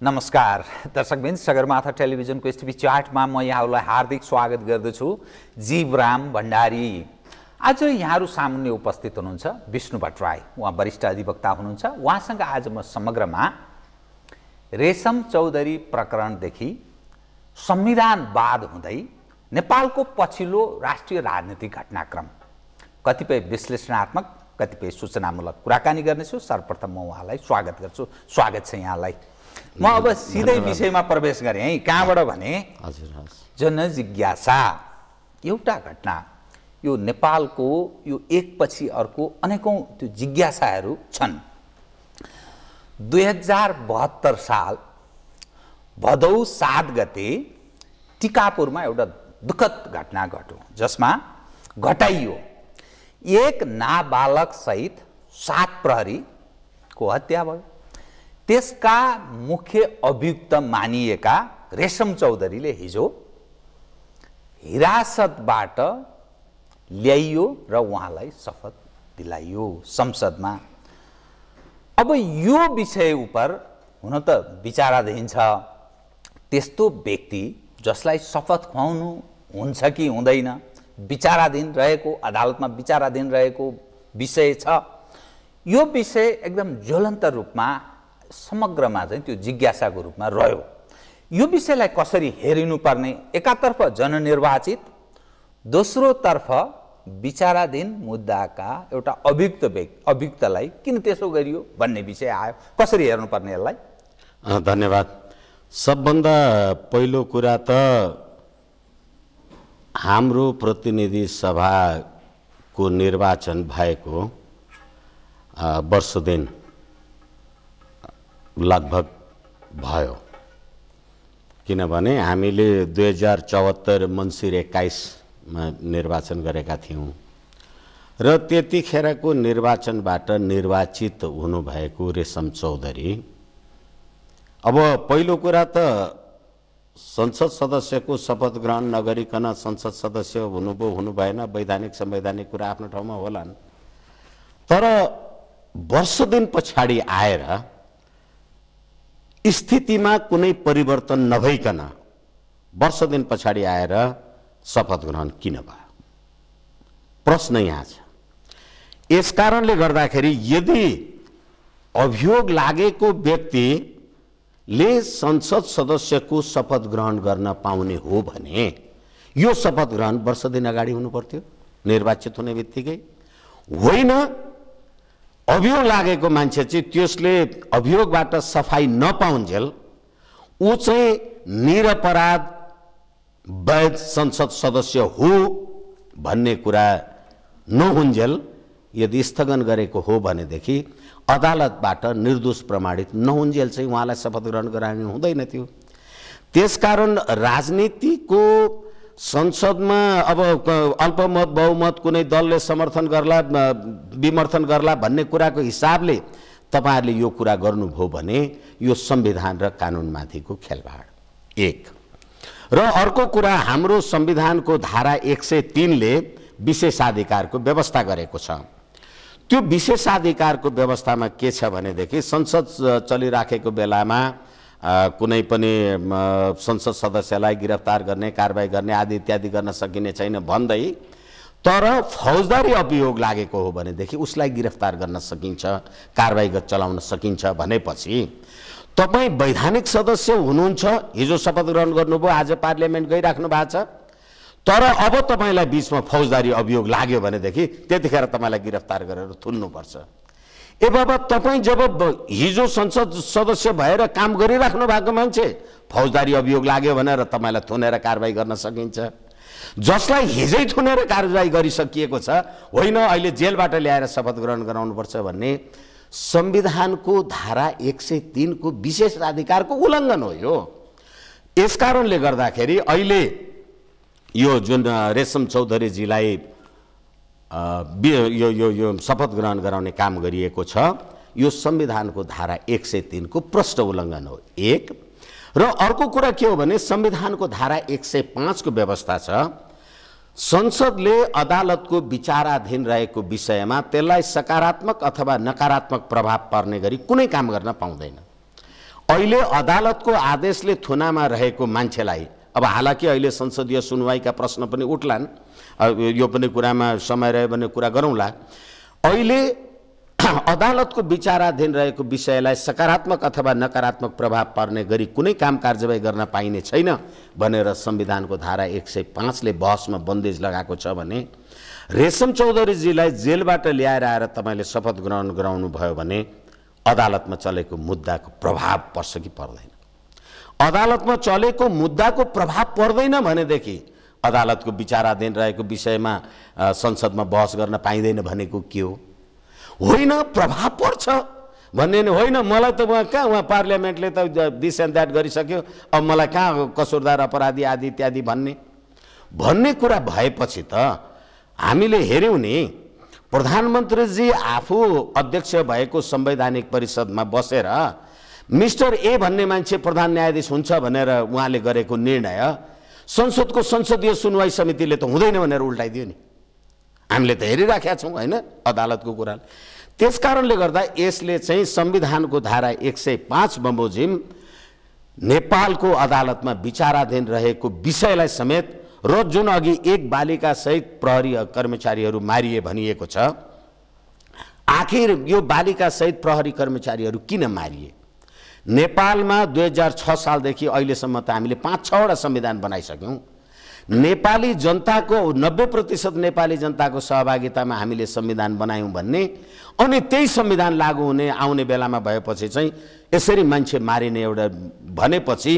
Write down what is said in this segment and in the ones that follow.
नमस्कार दर्शकबिन, सगरमाथा टेलिभिजनको एसटिभी चार्टमा म यहाँहरूलाई हार्दिक स्वागत गर्दछु। जीवराम भण्डारी आज यहाँहरू सामुन्ने उपस्थित हुनुहुन्छ। विष्णु भट्टराई उहाँ वरिष्ठ अधिवक्ता हुनुहुन्छ। उहाँसँग आज म समग्रमा रेशम चौधरी प्रकरणदेखि संविधानवाद हुँदै नेपालको पछिल्लो राष्ट्रिय राजनीतिक घटनाक्रम, कतिपय विश्लेषणात्मक, कतिपय सूचनामूलक कुराकानी गर्नेछु। सर्वप्रथम म उहाँलाई स्वागत गर्छु। स्वागत छ यहाँलाई। म अब सिधै विषयमा प्रवेश गरेँ है। कहाँबाट भने जनजिज्ञासा एउटा घटना, यो नेपालको यो एकपछि अर्को अनेकौं त्यो जिज्ञासाहरू छन्। 2072 साल भदौ 7 गते टिकापुरमा एउटा दुःखद घटना घट्यो, जसमा घटाइयो एक नाबालक सहित 7 प्रहरीको हत्या भयो। त्यसका मुख्य अभियुक्त मानिएका रेशम चौधरीले हिजो हिरासतबाट ल्याइयो र उहाँलाई शपथ दिलाइयो संसदमा। अब यो विषय उपर हुन त विचाराधीन छ। त्यस्तो व्यक्ति जसलाई शपथ खुवाउनु हुन्छ कि हुँदैन, विचाराधीन रहेको, अदालतमा विचाराधीन रहेको विषय छ। यो विषय एकदम ज्वलन्त रूपमा समग्रमा चाहिँ त्यो जिज्ञासाको रूपमा रह्यो। यो विषयलाई कसरी हेरिनुपर्ने, एकातर्फ जननिर्वाचित, दोस्रोतर्फ विचाराधीन मुद्दाका एउटा अभियुक्तलाई किन त्यसो गरियो भन्ने विषय आयो। कसरी हेर्नुपर्ने यसलाई? धन्यवाद। सबभन्दा पहिलो कुरा त हाम्रो प्रतिनिधि सभाको निर्वाचन भएको वर्ष दिन लगभग भयो, किनभने हामीले 2074 मङ्सिर 21 मा निर्वाचन गरेका थियौँ र त्यतिखेरको निर्वाचनबाट निर्वाचित हुनुभएको रेशम चौधरी, अब पहिलो कुरा त संसद सदस्यको शपथ ग्रहण नगरिकन संसद सदस्य हुनुभयो हुनु भएन, वैधानिक संवैधानिक कुरा आफ्नो ठाउँमा होलान्। तर वर्ष दिन पछाडि आएर स्थितिमा कुनै परिवर्तन नभइकन वर्ष दिन पछाडि आएर शपथ ग्रहण किन भयो? प्रश्न यहाँ छ। यस कारणले गर्दाखेरि यदि अभियोग लागेको व्यक्तिले संसद सदस्यको शपथ ग्रहण गर्न पाउने हो भने यो शपथ ग्रहण वर्ष दिन अगाडि हुनु पर्थ्यो, निर्वाचित हुने बित्तिकै होइन। अभियोग लागेको मान्छे चाहिँ त्यसले अभियोगबाट सफाई नपाउन्जेल ऊ चाहिँ निरपराध वैध संसद सदस्य हो भन्ने कुरा नहुन्जेल यदि स्थगन गरेको हो भनेदेखि अदालतबाट निर्दोष प्रमाणित नहुन्जेल चाहिँ उहाँलाई शपथ ग्रहण गराउनु हुँदैन थियो। त्यसकारण राजनीतिको संसदमा अब अल्पमत बहुमत कुनै दलले समर्थन गर्ला विमर्थन गर्ला भन्ने कुराको हिसाबले तपाईहरुले यो कुरा गर्नुभयो भने यो संविधान र कानुनमाथिको खेलबाड एक। र अर्को कुरा, हाम्रो संविधानको धारा 103 ले विशेषाधिकारको व्यवस्था गरेको छ। त्यो विशेषाधिकारको व्यवस्थामा के छ भनेदेखि संसद चलिराखेको बेलामा कुनै पनि संसद सदस्यलाई गिरफ्तार गर्ने, कारबाही गर्ने आदि इत्यादि गर्न सकिने छैन भन्दै, तर फौजदारी अभियोग लागेको हो भनेदेखि उसलाई गिरफ्तार गर्न सकिन्छ, कारबाही चलाउन सकिन्छ भनेपछि तपाई वैधानिक सदस्य हुनुहुन्छ, हिजो शपथ ग्रहण गर्नुभयो, आज पार्लियामेन्ट गइराख्नु भएको छ, तर अब तपाईलाई बीचमा फौजदारी अभियोग लाग्यो भनेदेखि त्यतिखेर तपाईलाई गिरफ्तार गरेर थुन्नुपर्छ। ए बाबा, तपाईं जब हिजो संसद सदस्य भएर काम गरिराख्नु भएको मान्छे फौजदारी अभियोग लाग्यो भनेर तपाईलाई थुनेर कारबाही गर्न सकिन्छ। जसलाई हिजै थुनेर कारबाही गरिसकिएको छ, होइन अहिले जेलबाट ल्याएर शपथ ग्रहण गराउनुपर्छ भन्ने संविधानको धारा 103 को विशेषाधिकारको उल्लङ्घन हो यो। यसकारणले गर्दाखेरि अहिले यो जुन रेशम चौधरीजीलाई यो शपथ ग्रहण गराउने काम गरिएको छ, यो संविधानको धारा 103 को प्रष्ट उल्लङ्घन हो एक। र अर्को कुरा के हो भने संविधानको धारा 105 को व्यवस्था छ, संसदले अदालतको विचाराधीन रहेको विषयमा त्यसलाई सकारात्मक अथवा नकारात्मक प्रभाव पर्ने गरी कुनै काम गर्न पाउँदैन। अहिले अदालतको आदेशले थुनामा रहेको मान्छेलाई, अब हालाकि अहिले संसदीय सुनवाईका प्रश्न पनि उठ्लान्, यो पनि कुरामा समय रह्यो भने कुरा गरौँला। अहिले अदालतको विचाराधीन रहेको विषयलाई सकारात्मक अथवा नकारात्मक प्रभाव पर्ने गरी कुनै काम कारबाही गर्न पाइने छैन भनेर संविधानको धारा 105 ले बहसमा बन्देज लगाएको छ भने रेशम चौधरीजीलाई जेलबाट ल्याएर आएर तपाईँले शपथ ग्रहण गराउनु भयो भने अदालतमा चलेको मुद्दाको प्रभाव पर्छ कि पर्दैन? अदालतमा चलेको मुद्दाको प्रभाव पर्दैन भनेदेखि अदालतको विचाराधीन रहेको विषयमा संसदमा बहस गर्न पाइँदैन भनेको के हो? होइन, प्रभाव पर्छ भन्ने नि होइन। मलाई त उहाँ पार्लियामेन्टले त दिस एन्ड द्याट गरिसक्यो, अब मलाई कहाँ कसुरदार अपराधी आदि इत्यादि भन्ने कुरा भएपछि त हामीले हेऱ्यौँ नि, प्रधानमन्त्रीजी आफू अध्यक्ष भएको संवैधानिक परिषदमा बसेर मिस्टर ए भन्ने मान्छे प्रधान न्यायाधीश हुन्छ भनेर उहाँले गरेको निर्णय संसदको संसदीय सुनवाई समितिले त हुँदैन भनेर उल्टाइदियो नि। हामीले त हेरिराखेका छौँ होइन अदालतको कुरा। त्यसकारणले गर्दा यसले चाहिँ संविधानको धारा 105 बमोजिम नेपालको अदालतमा विचाराधीन रहेको विषयलाई समेत र जुन अघि एक बालिका सहित प्रहरी कर्मचारीहरू मारिए भनिएको छ, आखिर यो बालिका सहित प्रहरी कर्मचारीहरू किन मारिए? नेपालमा 2006 सालदेखि अहिलेसम्म त हामीले 5-6 वटा संविधान बनाइसक्यौँ। नेपाली जनताको 90% नेपाली जनताको सहभागितामा हामीले संविधान बनायौँ भन्ने, अनि त्यही संविधान लागू हुने आउने बेलामा भएपछि चाहिँ यसरी मान्छे मारिने एउटा भनेपछि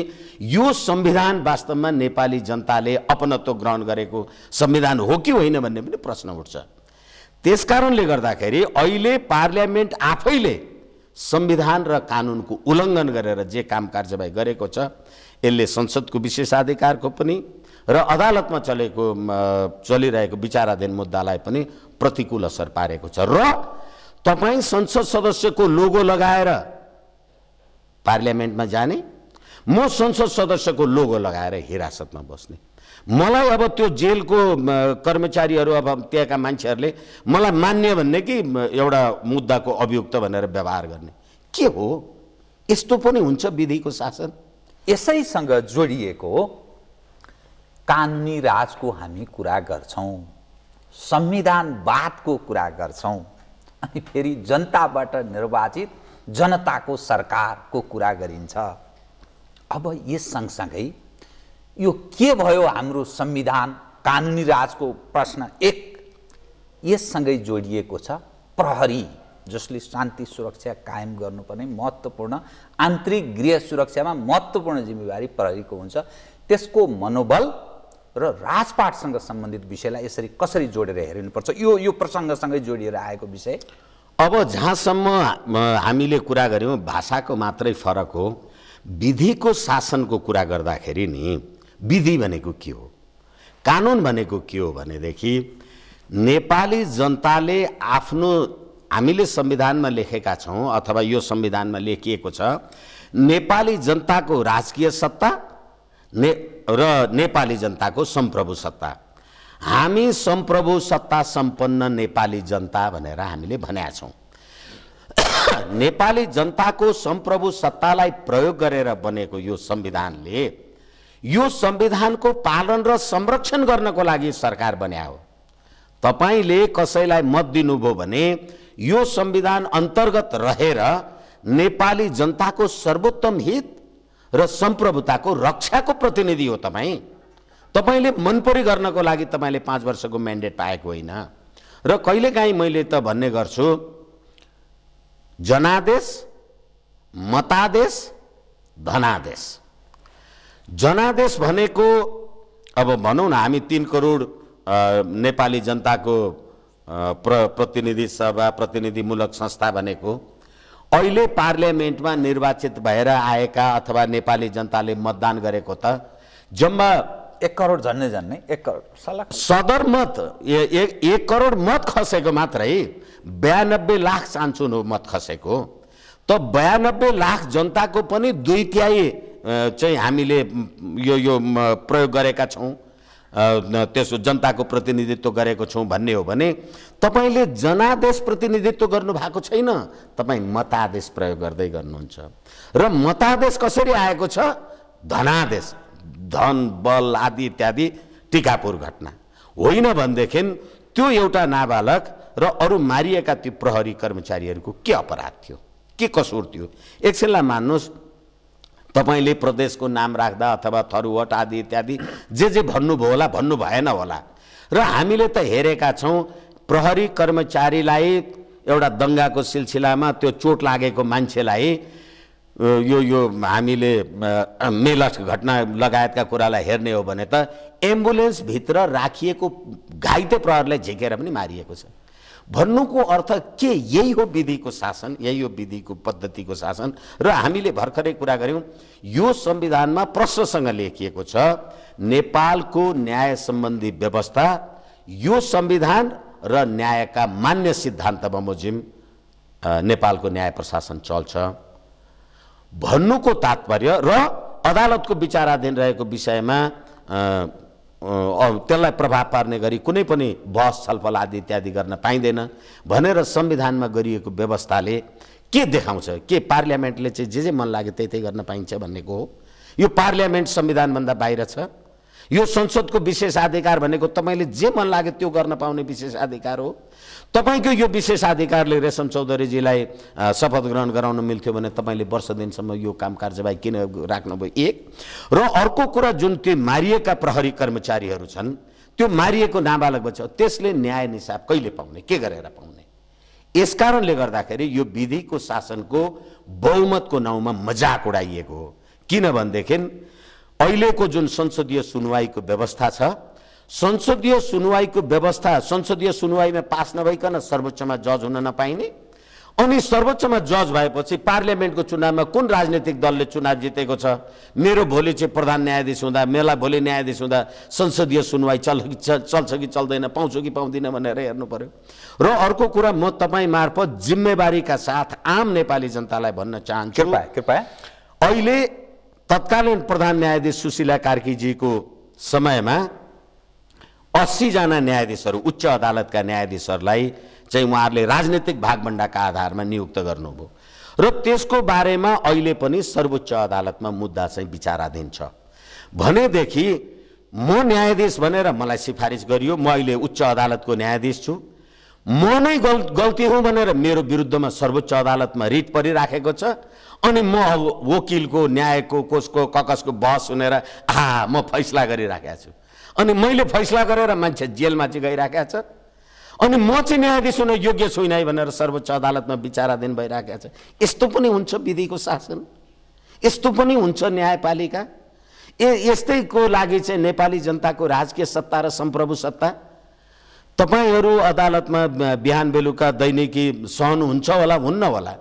यो संविधान वास्तवमा नेपाली जनताले अपनत्व ग्रहण गरेको संविधान हो कि होइन भन्ने पनि प्रश्न उठ्छ। त्यसकारणले गर्दाखेरि अहिले पार्लियामेन्ट आफैले संविधान र कानुनको उल्लङ्घन गरेर जे काम कारबाही गरेको छ, यसले संसदको विशेषाधिकारको पनि र अदालतमा चलिरहेको विचाराधीन मुद्दालाई पनि प्रतिकूल असर पारेको छ। र तपाईँ संसद सदस्यको लोगो लगाएर पार्लियामेन्टमा जाने, म संसद सदस्यको लोगो लगाएर हिरासतमा बस्ने, मलाई अब त्यो जेलको कर्मचारीहरू अब त्यहाँका मान्छेहरूले मलाई मान्ने भन्ने कि एउटा मुद्दाको अभियुक्त भनेर व्यवहार गर्ने के हो? यस्तो पनि हुन्छ विधिको शासन? यसैसँग जोडिएको कानुनी राजको हामी कुरा गर्छौँ, संविधानवादको कुरा गर्छौँ, अनि फेरि जनताबाट निर्वाचित जनताको सरकारको कुरा गरिन्छ। अब यस सँगसँगै यो के भयो हाम्रो संविधान कानुनी राजको प्रश्न एक यससँगै जोडिएको छ प्रहरी, जसले शान्ति सुरक्षा कायम गर्नुपर्ने महत्त्वपूर्ण आन्तरिक गृह सुरक्षामा महत्त्वपूर्ण जिम्मेवारी प्रहरीको हुन्छ। त्यसको मनोबल र राजपाटसँग सम्बन्धित विषयलाई यसरी कसरी जोडेर हेर्नुपर्छ, यो प्रसङ्गसँगै जोडिएर आएको विषय। अब जहाँसम्म हामीले कुरा गऱ्यौँ भाषाको मात्रै फरक हो, विधिको शासनको कुरा गर्दाखेरि नि विधि भनेको के हो, कानुन भनेको के हो भनेदेखि नेपाली जनताले आफ्नो, हामीले संविधानमा लेखेका छौँ अथवा यो संविधानमा लेखिएको छ, नेपाली जनताको राजकीय सत्ता र नेपाली जनताको सम्प्रभु सत्ता। हामी सम्प्रभु सत्ता सम्पन्न नेपाली जनता भनेर हामीले भनेका छौँ। नेपाली जनताको सम्प्रभु सत्तालाई प्रयोग गरेर बनेको यो संविधानले यो संविधानको पालन र संरक्षण गर्नको लागि सरकार बन्या हो। तपाईले कसैलाई मत दिनुभयो भने यो संविधान अन्तर्गत रहेर नेपाली जनताको सर्वोत्तम हित र सम्प्रभुताको रक्षाको प्रतिनिधि हो। तपाईले मनपरी गर्नको लागि तपाईले 5 वर्षको म्यान्डेट पाएको होइन। र कहिलेकाहीँ मैले त भन्ने गर्छु, जनादेश, मतादेश, धनादेश। जनादेश भनेको अब भनौँ न हामी 3 करोड नेपाली जनताको प्रतिनिधि सभा प्रतिनिधिमूलक संस्था भनेको अहिले पार्लियामेन्टमा निर्वाचित भएर आएका अथवा नेपाली जनताले मतदान गरेको त जम्मा 1 करोड झन्नै 1 करोड सदर मत 1 करोड मत खसेको मात्रै 92 लाख चान्चुन हो मत खसेको। त 92 लाख जनताको पनि 2/3 चाहिँ हामीले यो प्रयोग गरेका छौँ त्यसो जनताको प्रतिनिधित्व गरेको छौँ भन्ने हो भने तपाईँले जनादेश प्रतिनिधित्व गर्नु भएको छैन, तपाईँ मतादेश प्रयोग गर्दै गर्नुहुन्छ। र मतादेश कसरी आएको छ? धनादेश, धन बल आदि इत्यादि टिकापुर घटना होइन भनेदेखि त्यो एउटा नाबालक र अरू मारिएका ती प्रहरी कर्मचारीहरूको के अपराध थियो, के कसुर थियो? एकछिनलाई मान्नुहोस्, तपाईँले प्रदेशको नाम राख्दा अथवा थरुवट आदि इत्यादि जे भन्नुभयो होला, भन्नु भएन होला। र हामीले त हेरेका छौँ प्रहरी कर्मचारीलाई एउटा दङ्गाको सिलसिलामा त्यो चोट लागेको मान्छेलाई यो हामीले मेलठ घटना लगायतका कुरालाई हेर्ने हो भने त एम्बुलेन्सभित्र राखिएको घाइते प्रहरीलाई झिकेर पनि मारिएको छ। भन्नुको अर्थ के यही हो विधिको शासन, यही हो विधिको पद्धतिको शासन। र हामीले भर्खरै कुरा गऱ्यौँ, यो संविधानमा प्रश्नसँग लेखिएको छ नेपालको न्याय सम्बन्धी व्यवस्था यो संविधान र न्यायका मान्य सिद्धान्त बमोजिम नेपालको न्याय प्रशासन चल्छ भन्नुको तात्पर्य। र अदालतको विचाराधीन रहेको विषयमा त्यसलाई प्रभाव पार्ने गरी कुनै पनि बहस छलफल आदि इत्यादि गर्न पाइँदैन भनेर संविधानमा गरिएको व्यवस्थाले के देखाउँछ? के पार्लियामेन्टले चाहिँ जे मन लाग्यो त्यही गर्न पाइन्छ भन्नेको हो? यो पार्लियामेन्ट संविधानभन्दा बाहिर छ। यो संसदको विशेषाधिकार भनेको तपाईँले जे मन लाग्यो त्यो गर्न पाउने विशेषाधिकार हो। तपाईँको यो विशेषाधिकारले रेशम चौधरीजीलाई शपथ ग्रहण गराउन मिल्थ्यो भने तपाईँले वर्ष दिनसम्म यो काम कार्यवाही किन राख्नुभयो? एक। र अर्को कुरा, जुन त्यो मारिएका प्रहरी कर्मचारीहरू छन्, त्यो मारिएको नाबालक बच्चा, त्यसले न्याय निसाब कहिले पाउने, के गरेर पाउने? यसकारणले गर्दाखेरि यो विधिको शासनको बहुमतको नाउँमा मजाक उडाइएको हो। किनभनेदेखि अहिलेको जुन संसदीय सुनवाईको व्यवस्था छ, संसदीय सुनवाईको व्यवस्था संसदीय सुनवाईमा पास नभइकन सर्वोच्चमा जज हुन नपाइने, अनि सर्वोच्चमा जज भएपछि पार्लियामेन्टको चुनावमा कुन राजनीतिक दलले चुनाव जितेको छ, मेरो भोलि चाहिँ प्रधान न्यायाधीश हुँदा, मेला भोलि न्यायाधीश हुँदा संसदीय सुनवाई चल्छ कि चल्दैन, पाउँछु कि पाउँदिन भनेर हेर्नु पर्यो। र अर्को कुरा, म तपाईँ मार्फत जिम्मेवारीका साथ आम नेपाली जनतालाई भन्न चाहन्छु, कृपया अहिले तत्कालीन प्रधान न्यायाधीश सुशीला कार्कीजीको समयमा 80 जना न्यायाधीशहरू, उच्च अदालतका न्यायाधीशहरूलाई चाहिँ उहाँहरूले राजनीतिक भागभण्डाका आधारमा नियुक्त गर्नुभयो। र त्यसको बारेमा अहिले पनि सर्वोच्च अदालतमा मुद्दा चाहिँ विचाराधीन छ। भनेदेखि म न्यायाधीश भनेर मलाई सिफारिस गरियो, म अहिले उच्च अदालतको न्यायाधीश छु, म नै गल्ती हुँ भनेर मेरो विरुद्धमा सर्वोच्च अदालतमा रिट परिराखेको छ, अनि म वकिलको न्यायको कोषको ककसको बहस सुनेर म फैसला गरिराखेको छु, अनि मैले फैसला गरेर मान्छे जेलमा चाहिँ गइराखेको छ, अनि म चाहिँ न्यायाधीश हुन योग्य छुइनँ भनेर सर्वोच्च अदालतमा विचाराधीन भइराखेको छ। यस्तो पनि हुन्छ विधिको शासन? यस्तो पनि हुन्छ न्यायपालिका? यस्तैको लागि चाहिँ नेपाली जनताको राजकीय सत्ता र सम्प्रभु सत्ता तपाईहरू अदालतमा बिहान बेलुका दैनिकी सहनुहुन्छ होला, हुन्न होला,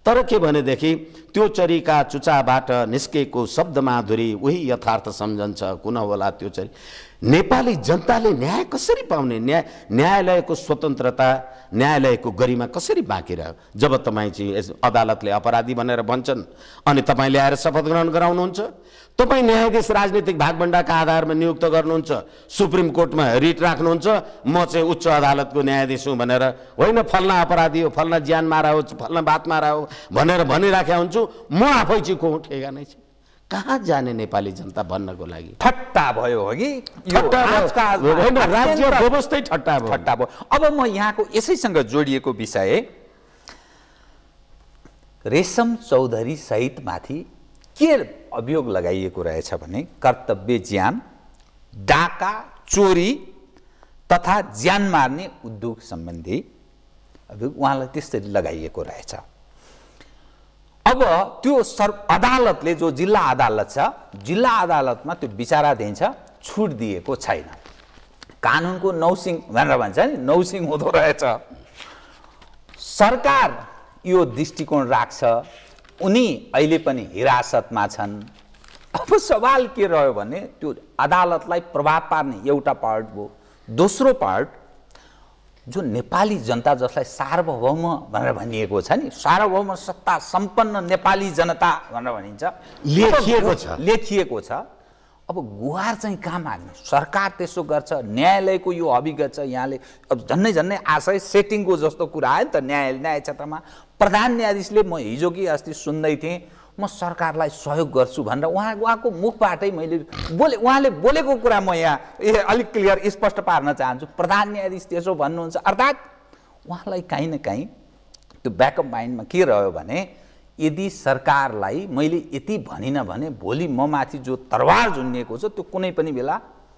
तर के भनेदेखि त्यो चरीका चुचाबाट निस्केको शब्द माधुरी उही यथार्थ सम्झन्छ कुन होला त्यो चरी। नेपाली जनताले न्याय कसरी पाउने? न्यायालयको स्वतन्त्रता, न्यायालयको गरिमा कसरी बाँकी रह्यो? जब तपाईँ चाहिँ अदालतले अपराधी भनेर भन्छन् अनि तपाईँले आएर शपथ ग्रहण गराउनुहुन्छ, तपाईँ न्यायाधीश राजनीतिक भागभण्डाका आधारमा नियुक्त गर्नुहुन्छ, सुप्रिम कोर्टमा रिट राख्नुहुन्छ, म चाहिँ उच्च अदालतको न्यायाधीश हुँ भनेर, होइन फल्ना अपराधी हो, फल्ना ज्यान मारा हो, फल्ना बात मारा हो भनेर भनिराखेका हुन्छु, म आफै चाहिँ को ठेगा नै छ। कहाँ जाने नेपाली जनता भन्नको लागि? ठट्टा भयो हो कि राज्य व्यवस्थै ठट्टा भयो। अब म यहाँको यसैसँग जोडिएको विषय रेशम चौधरी सहित माथि के अभियोग लगाइएको रहेछ भने कर्तव्य ज्यान, डाका, चोरी तथा ज्यान मार्ने उद्योग सम्बन्धी अभियोग उहाँलाई त्यसरी लगाइएको रहेछ। अब त्यो अदालतले, जो जिल्ला अदालत छ, जिल्ला अदालतमा त्यो विचाराधीन छ, छुट दिएको छैन। कानुनको नौसिङ भनेर भन्छ नि, नौसिङ हुँदो रहेछ। सरकार यो दृष्टिकोण राख्छ, उनी अहिले पनि हिरासतमा छन्। अब सवाल के रह्यो भने त्यो अदालतलाई प्रभाव पार्ने एउटा पार्ट भयो, दोस्रो पार्ट जो नेपाली जनता जसलाई सार्वभौम भनेर भनिएको छ नि, सार्वभौम सत्ता सम्पन्न नेपाली जनता भनेर भनिन्छ, लेखिएको छ। अब अब गुहार चाहिँ कहाँ माग्ने? सरकार त्यसो गर्छ, न्यायालयको यो अभिगत छ। यहाँले अब झन्नै झन्नै आशय सेटिङको जस्तो कुरा आयो नि त न्याय क्षेत्रमा। प्रधान न्यायाधीशले म हिजो कि अस्ति सुन्दै थिएँ, म सरकारलाई सहयोग गर्छु भनेर उहाँको मुखबाटै मैले उहाँले बोलेको कुरा म यहाँ अलिक क्लियर स्पष्ट पार्न चाहन्छु। प्रधान न्यायाधीश त्यसो भन्नुहुन्छ, अर्थात् उहाँलाई काहीँ न काहीँ त्यो ब्याकअप माइन्डमा के रह्यो भने यदि सरकारलाई मैले यति भनिनँ भने भोलि म माथि जो तरवार झुन्डिएको छ त्यो कुनै पनि बेला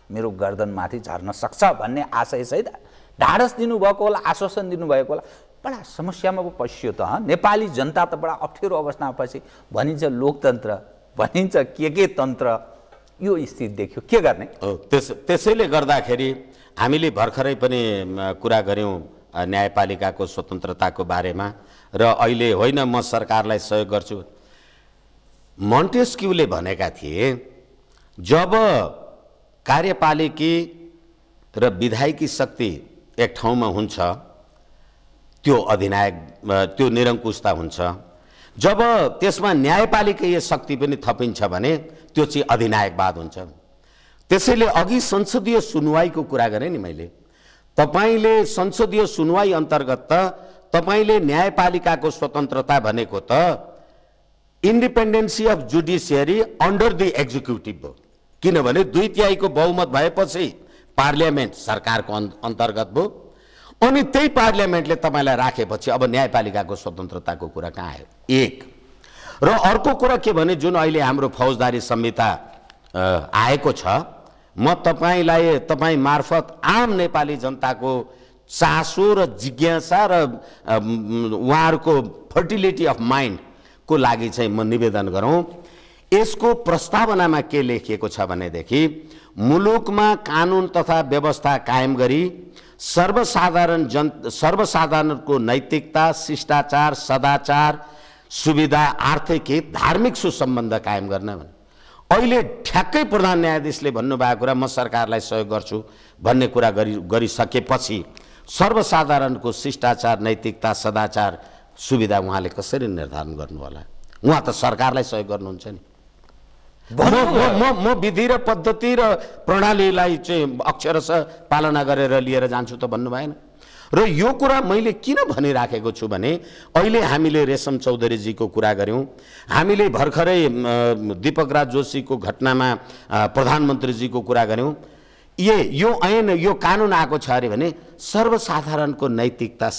मेरो गर्दनमाथि झर्न सक्छ भन्ने आशयसहित ढाडस दिनुभएको होला, आश्वासन दिनुभएको होला। बडा समस्यामा पो पसियो त। नेपाली जनता त बडा अप्ठ्यारो अवस्थामा पछि भनिन्छ लोकतन्त्र, भनिन्छ के तन्त्र, यो स्थिति देख्यो, के गर्ने? त्यसैले गर्दाखेरि हामीले भर्खरै पनि कुरा गऱ्यौँ न्यायपालिकाको स्वतन्त्रताको बारेमा, र अहिले होइन म सरकारलाई सहयोग गर्छु। मोन्टेस्क्यूले भनेका थिए जब कार्यपालिकी र विधायकी शक्ति एक ठाउँमा हुन्छ त्यो अधिनायक, त्यो निरङ्कुशता हुन्छ। जब त्यसमा न्यायपालिकीय शक्ति पनि थपिन्छ भने त्यो चाहिँ अधिनायकवाद हुन्छ। त्यसैले अघि संसदीय सुनवाईको कुरा गरेँ नि मैले। तपाईले संसदीय सुनवाई अन्तर्गत त तपाईले न्यायपालिकाको स्वतन्त्रता भनेको त independency of judiciary under the executive हो। किनभने 2/3 बहुमत भएपछि पार्लियामेन्ट सरकारको अन्तर्गत भयो, अनि त्यही पार्लियामेन्टले तपाईलाई राखेपछि अब न्यायपालिकाको स्वतन्त्रताको कुरा कहाँ आयो? एक। र अर्को कुरा के भने जुन अहिले हाम्रो फौजदारी संहिता आएको छ, म तपाईँ मार्फत आम नेपाली जनताको चासो र जिज्ञासा र उहाँहरूको फर्टिलिटी अफ माइन्ड को लागि चाहिँ म निवेदन गरौँ। यसको प्रस्तावनामा के लेखिएको छ भनेदेखि मुलुकमा कानुन तथा व्यवस्था कायम गरी सर्वसाधारणको नैतिकता, शिष्टाचार, सदाचार, सुविधा, आर्थिक हित, धार्मिक सुसम्बन्ध कायम गर्न। अहिले ठ्याक्कै प्रधान न्यायाधीशले भन्नुभएको कुरा म सरकारलाई सहयोग गर्छु भन्ने कुरा गरिसकेपछि सर्वसाधारणको शिष्टाचार, नैतिकता, सदाचार, सुविधा उहाँले कसरी निर्धारण गर्नु होला? उहाँ त सरकारलाई सहयोग गर्नुहुन्छ नि। म विधि र पद्धति र प्रणालीलाई चाहिँ अक्षरशः पालना गरेर लिएर जान्छु त भन्नु भएन। र यो कुरा मैले किन भनिराखेको छु भने अहिले हामीले रेशम चौधरीजीको कुरा गऱ्यौँ, हामीले भर्खरै दीपक राज जोशीको घटनामा प्रधानमन्त्रीजीको कुरा गऱ्यौँ। यो ऐन, यो कानुन आएको छ अरे भने सर्वसाधारणको नैतिकता,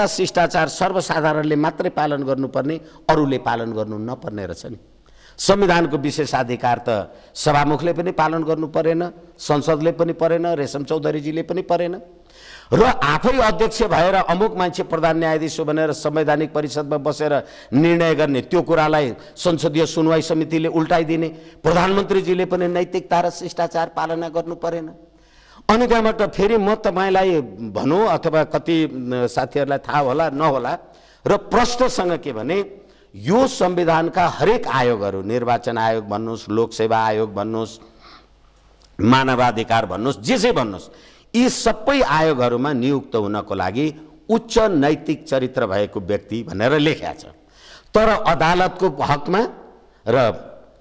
शिष्टाचार सर्वसाधारणले मात्रै पालन गर्नुपर्ने, अरूले पालन गर्नु नपर्ने रहेछ नि। संविधानको विशेषाधिकार त सभामुखले पनि पालन गर्नु परेन, संसदले पनि परेन, रेशम चौधरीजीले पनि परेन, र आफै अध्यक्ष भएर अमुक मान्छे प्रधान न्यायाधीश हो भनेर संवैधानिक परिषदमा बसेर निर्णय गर्ने त्यो कुरालाई संसदीय सुनवाई समितिले उल्टाइदिने, प्रधानमन्त्रीजीले पनि नैतिकता र शिष्टाचार पालना गर्नु परेन। अनि त्यहाँबाट फेरि म तपाईलाई भनौँ अथवा कति साथीहरूलाई थाहा होला नहोला, र प्रश्नसँग के भने यो संविधानका हरेक आयोगहरू, निर्वाचन आयोग भन्नुहोस्, लोकसेवा आयोग भन्नुहोस्, मानवाधिकार भन्नुहोस्, जे भन्नुहोस्, यी सबै आयोगहरूमा नियुक्त हुनको लागि उच्च नैतिक चरित्र भएको व्यक्ति भनेर लेखिएको छ। तर अदालतको हकमा र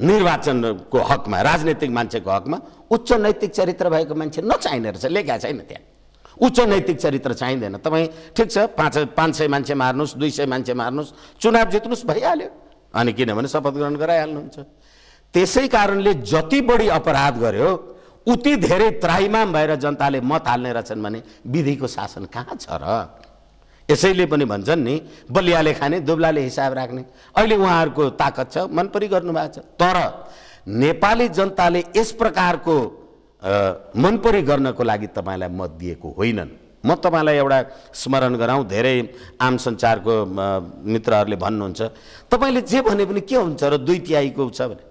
निर्वाचनको हकमा, राजनीतिक मान्छेको हकमा उच्च नैतिक चरित्र भएको मान्छे नचाहिने रहेछ, लेखेको छैन त्यहाँ। उच्च नैतिक चरित्र चाहिँदैन। तपाईँ ठिक छ 500 मान्छे मार्नुहोस्, 200 मान्छे मार्नुहोस्, चुनाव जित्नुहोस्, भइहाल्यो। अनि किनभने शपथ ग्रहण गराइहाल्नुहुन्छ। त्यसै कारणले जति बढी अपराध गर्यो उति धेरै त्राहिमाम भएर जनताले मत हाल्ने रहेछन् भने विधिको शासन कहाँ छ र? यसैले पनि भन्छन् नि, बलियाले खाने दुब्लाले हिसाब राख्ने। अहिले उहाँहरूको ताकत छ, मनपरी गर्नुभएको छ। तर नेपाली जनताले यस प्रकारको मनपरी गर्नको लागि तपाईँलाई मत दिएको होइनन्। म तपाईँलाई एउटा स्मरण गराउँ, धेरै आम सञ्चारको मित्रहरूले भन्नुहुन्छ तपाईँले जे भने पनि के हुन्छ र 2/3 छ भने।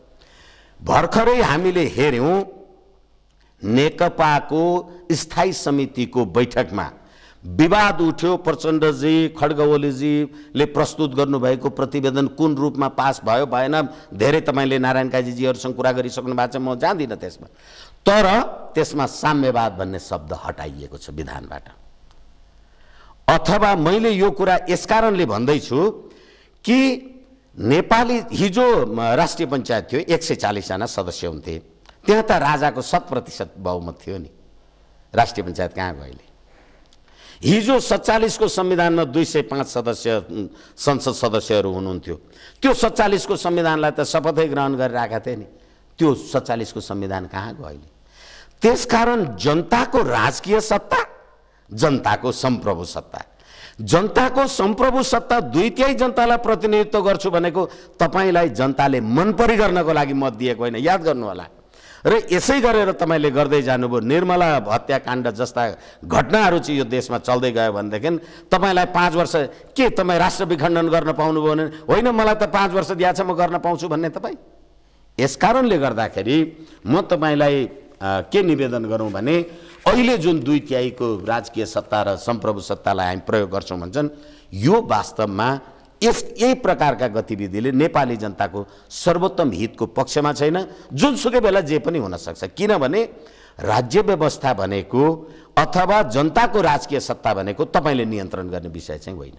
भर्खरै हामीले हेऱ्यौँ नेकपाको स्थायी समितिको बैठकमा विवाद उठ्यो। प्रचण्डजी, खड्गओलीजीले प्रस्तुत गर्नुभएको प्रतिवेदन कुन रूपमा पास भयो भएन, धेरै तपाईँले नारायण काजीजीहरूसँग कुरा गरिसक्नु भएको छ, म जान्दिनँ त्यसमा। तर त्यसमा साम्यवाद भन्ने शब्द हटाइएको छ विधानबाट। अथवा मैले यो कुरा यसकारणले भन्दैछु कि नेपाली हिजो राष्ट्रिय पञ्चायत थियो 140 जना सदस्य हुन्थे, त्यहाँ त राजाको 100% बहुमत थियो नि। राष्ट्रिय पञ्चायत कहाँ गयो अहिले? हिजो 47 को संविधानमा 205 सदस्य संसद सदस्यहरू हुनुहुन्थ्यो। त्यो 47 को संविधानलाई त शपथै ग्रहण गरिरहेका थिए नि। त्यो 47 को संविधान कहाँ गयो अहिले? त्यसकारण जनताको राजकीय सत्ता, जनताको सम्प्रभु सत्ता, जनताको सम्प्रभु सत्ता 2/3 जनतालाई प्रतिनिधित्व गर्छु भनेको तपाईलाई जनताले मन परि गर्नको लागि मत दिएको होइन, याद गर्नु होला। र यसै गरेर तपाईले गर्दै जानुभयो। निर्मला हत्याकाण्ड जस्ता घटनाहरू चाहिँ यो देशमा चल्दै गयो भनेदेखि तपाईलाई 5 वर्ष के तपाई राष्ट्र विखण्डन गर्न पाउनुभयो भने होइन, मलाई त 5 वर्ष दिएको छ, म गर्न पाउँछु भन्ने तपाई। यसकारणले गर्दाखेरि म तपाईलाई के निवेदन गरौँ भने अहिले जुन 2/3 को राजकीय सत्ता र सम्प्रभु सत्तालाई हामी प्रयोग गर्छौँ भन्छन्, यो वास्तवमा यही प्रकारका गतिविधिले नेपाली जनताको सर्वोत्तम हितको पक्षमा छैन। जुनसुकै बेला जे पनि हुन सक्छ, किनभने राज्य व्यवस्था भनेको अथवा जनताको राजकीय सत्ता भनेको तपाईले नियन्त्रण गर्ने विषय चाहिँ होइन।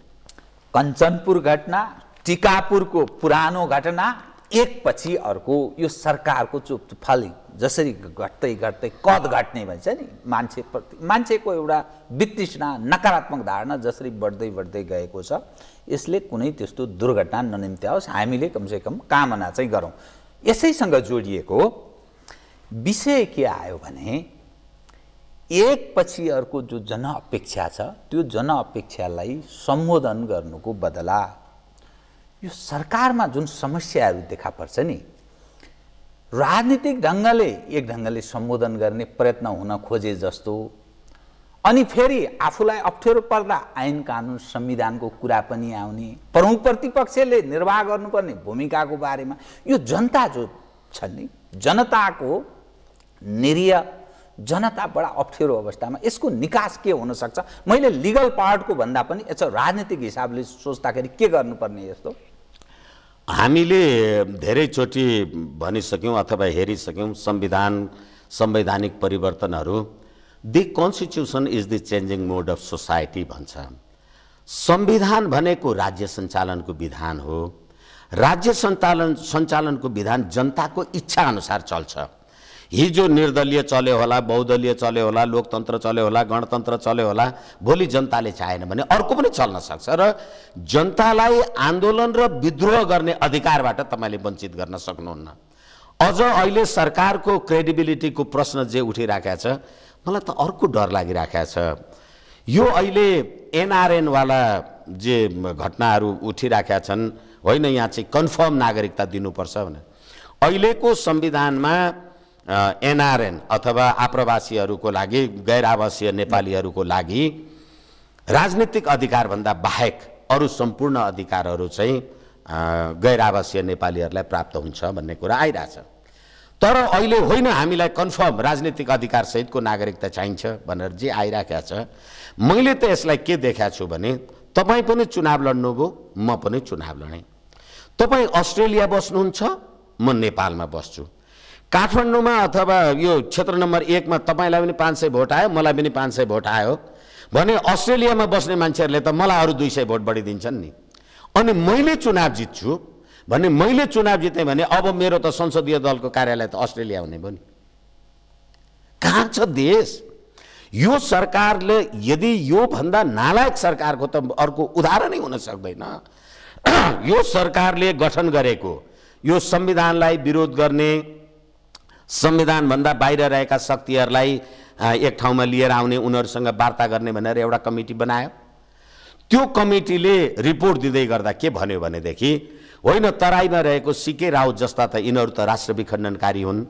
कञ्चनपुर घटना, टिकापुरको पुरानो घटना, एकपछि अर्को यो सरकारको फल जसरी घट्दै घट्दै कद घट्ने भन्छ नि, मान्छेको एउटा वितृष्णा नकारात्मक धारणा जसरी बढ्दै बढ्दै गएको छ, यसले कुनै त्यस्तो दुर्घटना ननिम्त्याओस् हामीले कमसेकम कामना चाहिँ गरौँ। यसैसँग जोडिएको विषय के आयो भने एकपछि अर्को जो जनअपेक्षा छ, त्यो जनअपेक्षालाई सम्बोधन गर्नुको बदला यो सरकारमा जुन समस्याहरू देखा पर्छ नि, राजनीतिक ढङ्गले एक ढङ्गले सम्बोधन गर्ने प्रयत्न हुन खोजे जस्तो, अनि फेरि आफूलाई अप्ठ्यारो पर्दा ऐन कानुन संविधानको कुरा पनि आउने, प्रमुख प्रतिपक्षले निर्वाह गर्नुपर्ने भूमिकाको बारेमा यो जनता जो छ नि, जनताको निरीह जनता बडा अप्ठ्यारो अवस्थामा यसको निकास के हुन सक्छ? मैले लिगल पार्टको भन्दा पनि यसो राजनीतिक हिसाबले सोच्दाखेरि के गर्नुपर्ने? यस्तो हामीले धेरैचोटि भनिसक्यौँ अथवा हेरिसक्यौँ, संवैधानिक परिवर्तनहरू, the constitution is the changing mode of society भन्छ। संविधान भनेको राज्य सञ्चालनको विधान हो। राज्य सञ्चालनको विधान जनताको इच्छा अनुसार चल्छ। हिजो निर्दलीय चल्यो होला, बहुदलीय चल्यो होला, लोकतन्त्र चल्यो होला, गणतन्त्र चल्यो होला, भोलि जनताले चाहेन भने अर्को पनि चल्न सक्छ। र जनतालाई आन्दोलन र विद्रोह गर्ने अधिकारबाट तपाईले वञ्चित गर्न सक्नुहुन्न। अझ अहिले सरकारको क्रेडिबिलिटीको प्रश्न जे उठिराखेको छ, मलाई त अर्को डर लागिराखेको छ। यो अहिले एनआरएन वाला जे घटनाहरू उठिराखेका छन्, होइन यहाँ चाहिँ कन्फर्म नागरिकता दिनुपर्छ भने, अहिलेको संविधानमा एनआरएन अथवा आप्रवासीहरूको लागि, गैर आवासीय नेपालीहरूको लागि राजनीतिक अधिकारभन्दा बाहेक अरू सम्पूर्ण अधिकारहरू चाहिँ गैर आवासीय नेपालीहरूलाई प्राप्त हुन्छ भन्ने कुरा आइरहेछ। तर अहिले होइन, हामीलाई कन्फर्म राजनीतिक अधिकार सहितको नागरिकता चाहिन्छ भनेर जे आइराखेको छ, मैले त यसलाई के देखाएको छु भने तपाईँ पनि चुनाव लड्नुभयो, म पनि चुनाव लडेँ। तपाईँ अस्ट्रेलिया बस्नुहुन्छ, म नेपालमा बस्छु। काठमाडौँमा अथवा यो क्षेत्र नम्बर 1 मा तपाईलाई पनि 500 भोट आयो, मलाई पनि 500 भोट आयो भने अस्ट्रेलियामा बस्ने मान्छेहरूले त मलाई अरू 200 भोट बढी दिन्छन् नि। अनि मैले चुनाव जित्छु भने, मैले चुनाव जितेँ भने अब मेरो त संसदीय दलको कार्यालय त अस्ट्रेलिया हुने भयो नि। कहाँ छ देश? यो सरकारले यदि यो भन्दा नालायक सरकारको त अर्को उदाहरणै हुन सक्दैन। यो सरकारले गठन गरेको यो संविधानलाई विरोध गर्ने, संविधान भन्दा बाहिर रहेका शक्तिहरूलाई एक ठाउँमा लिएर आउने, उनीहरूसँग वार्ता गर्ने भनेर एउटा कमिटी बनायो। त्यो कमिटीले रिपोर्ट दिँदै गर्दा के भन्यो भनेदेखि, होइन तराईमा रहेको सीके राउत जस्ता त यिनीहरू त राष्ट्र विखण्डनकारी हुन्,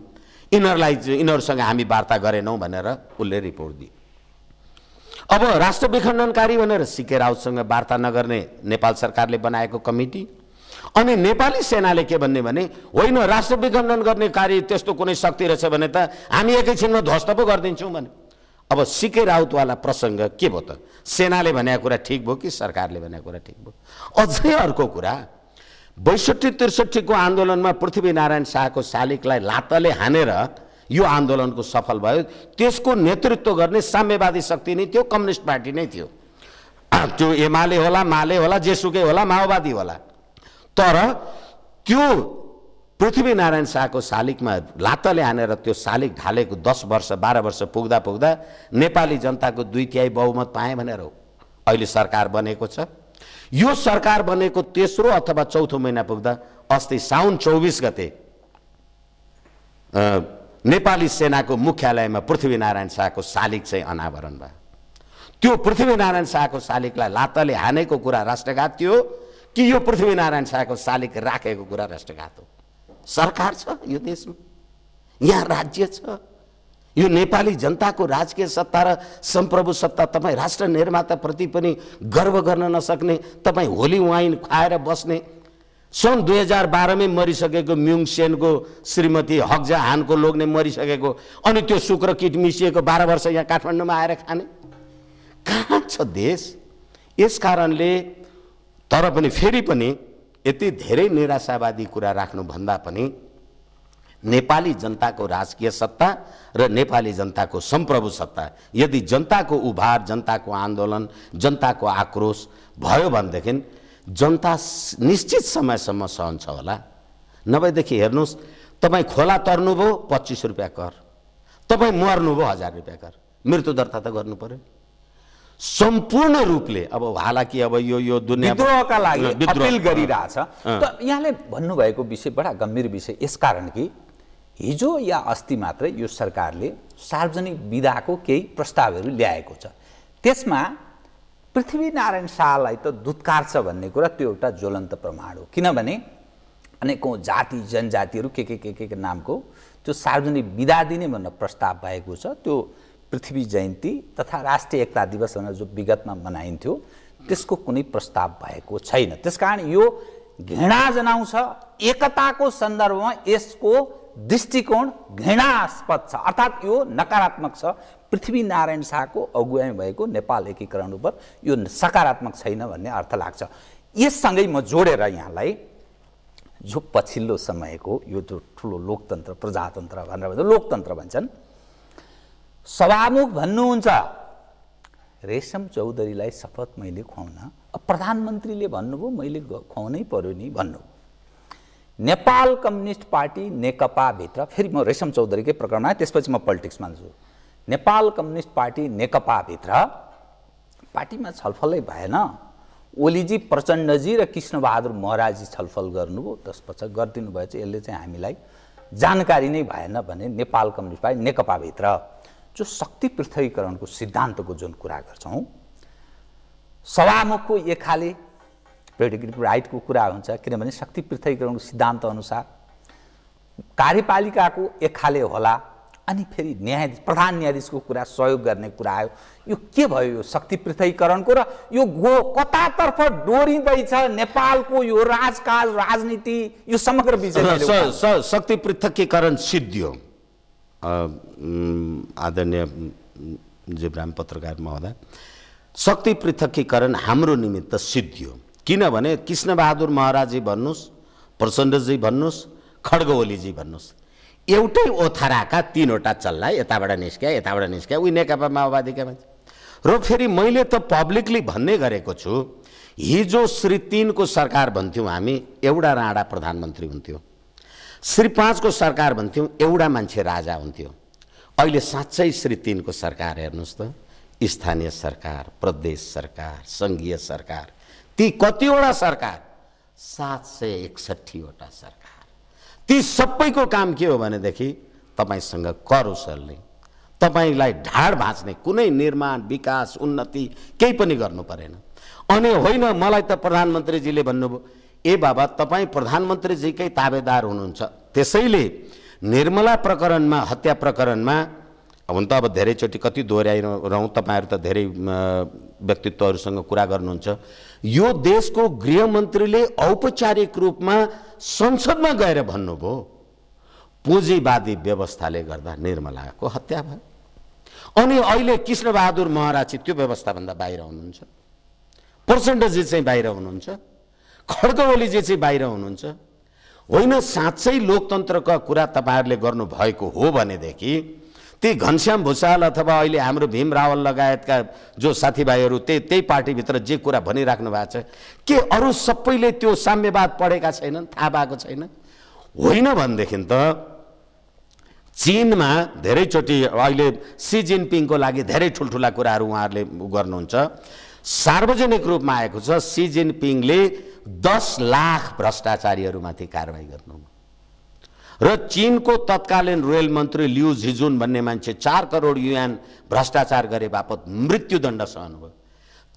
यिनीहरूसँग हामी वार्ता गरेनौँ भनेर उसले रिपोर्ट दियो। अब राष्ट्र विखण्डनकारी भनेर सीके राउतसँग वार्ता नगर्ने नेपाल सरकारले बनाएको कमिटी, अनि नेपाली सेनाले के भन्ने भने, होइन राष्ट्र विखण्डन गर्ने कार्य त्यस्तो कुनै शक्ति रहेछ भने त हामी एकैछिनमा ध्वस्त पो गरिदिन्छौँ भने। अब सीके राउतवाला प्रसङ्ग के भयो त? सेनाले भनेको कुरा ठिक भयो कि सरकारले भनेको कुरा ठिक भयो? अझै अर्को कुरा, 62-63 को आन्दोलनमा पृथ्वीनारायण शाहको शालिगलाई लातले हानेर यो आन्दोलनको सफल भयो। त्यसको नेतृत्व गर्ने साम्यवादी शक्ति नै थियो, कम्युनिस्ट पार्टी नै थियो। त्यो एमाले होला, माले होला, जेसुकै होला, माओवादी होला। तर त्यो पृथ्वीनारायण शाहको शालिगमा लातले हानेर त्यो शालिग ढालेको 10 वर्ष 12 वर्ष पुग्दा पुग्दा नेपाली जनताको 2/3 बहुमत पाए भनेर अहिले सरकार बनेको छ। यो सरकार बनेको तेस्रो अथवा चौथो महिना पुग्दा अस्ति साउन 24 गते नेपाली सेनाको मुख्यालयमा पृथ्वीनारायण शाहको शालिग चाहिँ अनावरण भयो। त्यो पृथ्वीनारायण शाहको शालिगलाई लातले हानेको कुरा राष्ट्रघात थियो कि यो पृथ्वीनारायण शाहको शालिग राखेको कुरा राष्ट्रघात हो? सरकार छ यो देशमा, यहाँ राज्य छ, यो नेपाली जनताको राजकीय सत्ता र सम्प्रभु सत्ता। तपाईँ राष्ट्र निर्माताप्रति पनि गर्व गर्न नसक्ने, तपाईँ होली वाइन खाएर बस्ने, सन् 2012 मै मरिसकेको म्युङ सेनको श्रीमती हक्जा हानको लोग्ने मरिसकेको, अनि त्यो शुक्र किट मिसिएको 12 वर्ष यहाँ काठमाडौँमा आएर खाने, कहाँ छ देश? यस कारणले तर पनि फेरि पनि यति धेरै निराशावादी कुरा राख्नुभन्दा पनि नेपाली जनताको राजकीय सत्ता र नेपाली जनताको सम्प्रभु सत्ता, यदि जनताको उभार, जनताको आन्दोलन, जनताको आक्रोश भयो भनेदेखि जनता निश्चित समयसम्म सहन्छ होला। नभएदेखि हेर्नुहोस्, तपाईँ खोला तर्नुभयो 25 रुपियाँ कर, तपाईँ मर्नुभयो 1000 रुपियाँ कर, मृत्यु दर्ता त गर्नु पर्यो सम्पूर्ण रूपले। अब हालाकि अब यो दुनिया विद्रोहका लागि अपिल गरिरहेछ। त यहाँले भन्नुभएको विषय बडा गम्भीर विषय, यसकारण कि हिजो या अस्ति मात्रै यो सरकारले सार्वजनिक विदाको केही प्रस्तावहरू ल्याएको छ। त्यसमा पृथ्वीनारायण शाहलाई त दुत्कार छ भन्ने कुरा त्यो एउटा ज्वलन्त प्रमाण हो। किनभने अनेकौं जाति जनजातिहरू के नामको त्यो सार्वजनिक विदा दिने भनेर प्रस्ताव भएको छ। त्यो पृथ्वी जयन्ती तथा राष्ट्रिय एकता दिवस भनेर जो विगतमा मनाइन्थ्यो त्यसको कुनै प्रस्ताव भएको छैन। त्यसकारण यो घृणा जनाउँछ। एकताको सन्दर्भमा यसको दृष्टिकोण घृणास्पद छ, अर्थात् यो नकारात्मक छ। पृथ्वीनारायण शाहको अगुवाई भएको नेपाल एकीकरण उप यो सकारात्मक छैन भन्ने अर्थ लाग्छ। यससँगै म जोडेर यहाँलाई जो पछिल्लो समयको यो जो ठुलो लोकतन्त्र प्रजातन्त्र भनेर लोकतन्त्र भन्छन्, सभामुख भन्नुहुन्छ रेशम चौधरीलाई शपथ मैले खुवाउन, प्रधानमन्त्रीले भन्नुभयो मैले खुवाउनै पर्यो नि भन्नुभयो। नेपाल कम्युनिस्ट पार्टी नेकपा भित्र, फेरि म रेशम चौधरीकै प्रकरणमा त्यसपछि म पोलिटिक्समा जान्छु। नेपाल कम्युनिस्ट पार्टी नेकपा भित्र पार्टीमा छलफलै भएन। ओलीजी प्रचण्डजी र कृष्णबहादुर महराजी छलफल गर्नुभयो, त्यसपछि गरिदिनु भएछ, यसले चाहिँ हामीलाई जानकारी नै भएन भने नेपाल कम्युनिस्ट पार्टी नेकपा भित्र जो शक्ति पृथकीकरणको सिद्धान्तको जुन कुरा गर्छौँ, सभामुखको एक खाले प्रेडिकेटिभ राइटको कुरा हुन्छ, किनभने शक्ति पृथकीकरणको सिद्धान्त अनुसार कार्यपालिकाको एक खाले होला, अनि फेरि न्यायाधीश प्रधान न्यायाधीशको कुरा सहयोग गर्ने कुरा आयो। यो के भयो यो शक्ति पृथकीकरणको, र यो कतातर्फ डोरिँदैछ नेपालको यो राजकाज राजनीति, यो समग्र विषय शक्ति पृथकीकरण सिद्धियो। आदरणीय जीवराम पत्रकार महोदय, शक्ति पृथकीकरण हाम्रो निमित्त सिद्धियो। किनभने कृष्णबहादुर महराजी भन्नुहोस्, प्रचण्डजी भन्नुहोस्, खड्ग ओलीजी भन्नुहोस्, एउटै ओथराका 3वटा चल्ला, यताबाट निस्क्या उही नेकपा माओवादीका मान्छे। र फेरि मैले त पब्लिकली भन्ने गरेको छु, हिजो श्री 3 को सरकार भन्थ्यौँ हामी, एउटा राणा प्रधानमन्त्री हुन्थ्यो। श्री 5 को सरकार भन्थ्यौँ, एउटा मान्छे राजा हुन्थ्यो। अहिले साँच्चै श्री 3 को सरकार हेर्नुहोस् त, स्थानीय सरकार, प्रदेश सरकार, सङ्घीय सरकार, ती कतिवटा सरकार, 761 वटा सरकार। ती सबैको काम के हो भनेदेखि तपाईसँग कर उसल्ने, तपाईलाई ढाड भाँच्ने, कुनै निर्माण विकास उन्नति केही पनि गर्नु परेन। अनि होइन मलाई त प्रधानमन्त्रीजीले भन्नुभयो, ए बाबा तपाईँ प्रधानमन्त्रीजीकै ताबेदार हुनुहुन्छ, त्यसैले निर्मला प्रकरणमा, हत्या प्रकरणमा, हुन त अब धेरैचोटि कति दोहोऱ्याइरहँ, तपाईँहरू त धेरै व्यक्तित्वहरूसँग कुरा गर्नुहुन्छ, यो देशको गृहमन्त्रीले औपचारिक रूपमा संसदमा गएर भन्नुभयो पुँजीवादी व्यवस्थाले गर्दा निर्मलाको हत्या भयो। अनि अहिले कृष्णबहादुर महराजी त्यो व्यवस्थाभन्दा बाहिर हुनुहुन्छ, प्रचण्डजी चाहिँ बाहिर हुनुहुन्छ, खड्ग ओलीजी चाहिँ बाहिर हुनुहुन्छ। होइन, साँच्चै लोकतन्त्रका कुरा तपाईँहरूले गर्नुभएको हो भनेदेखि ती घनश्याम भुसाल अथवा अहिले हाम्रो भीम रावल लगायतका जो साथीभाइहरू त्यही पार्टीभित्र जे कुरा भनिराख्नु भएको छ, के अरू सबैले त्यो साम्यवाद पढेका छैनन्, थाहा भएको छैन? होइन भनेदेखि त चीनमा धेरैचोटि अहिले सी जिनपिङको लागि धेरै ठुल्ठुला कुराहरू उहाँहरूले गर्नुहुन्छ। सार्वजनिक रूपमा आएको छ सी जिनपिङले 10 लाख भ्रष्टाचारीहरूमाथि कारबाही गर्नु र चीनको तत्कालीन रेल मन्त्री लिउ झिजुन भन्ने मान्छे 4 करोड युएन भ्रष्टाचार गरे बापत मृत्युदण्ड सहनुभयो।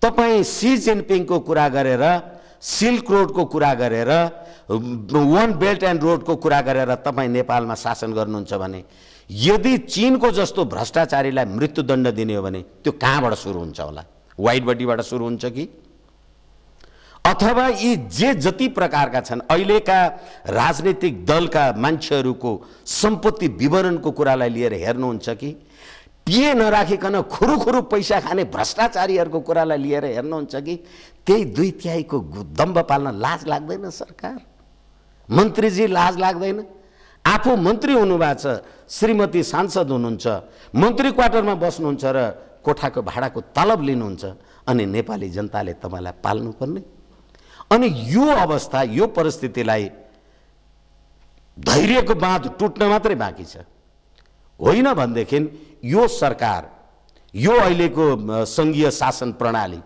तपाईँ सी जिनपिङको कुरा गरेर, सिल्क रोडको कुरा गरेर, वन बेल्ट एन्ड रोडको कुरा गरेर तपाईँ नेपालमा शासन गर्नुहुन्छ भने यदि चीनको जस्तो भ्रष्टाचारीलाई मृत्युदण्ड दिने हो भने त्यो कहाँबाट सुरु हुन्छ होला? व्हाइट बडीबाट सुरु हुन्छ कि अथवा यी जति प्रकारका छन् अहिलेका राजनीतिक दलका मान्छेहरूको सम्पत्ति विवरणको कुरालाई लिएर हेर्नुहुन्छ कि पिए नराखिकन खुरुखुरु पैसा खाने भ्रष्टाचारीहरूको कुरालाई लिएर हेर्नुहुन्छ कि त्यही 2/3 दम्ब पाल्न लाज लाग्दैन? सरकार मन्त्रीजी लाज लाग्दैन? आफू मन्त्री हुनुभएको छ, श्रीमती सांसद हुनुहुन्छ, मन्त्री क्वार्टरमा बस्नुहुन्छ र कोठाको भाडाको तलब लिनुहुन्छ, अनि नेपाली जनताले तपाईँलाई पाल्नुपर्ने। अनि यो अवस्था, यो परिस्थितिलाई धैर्यको बाँध टुट्न मात्रै बाँकी छ। होइन भनेदेखि यो सरकार, यो अहिलेको सङ्घीय शासन प्रणाली,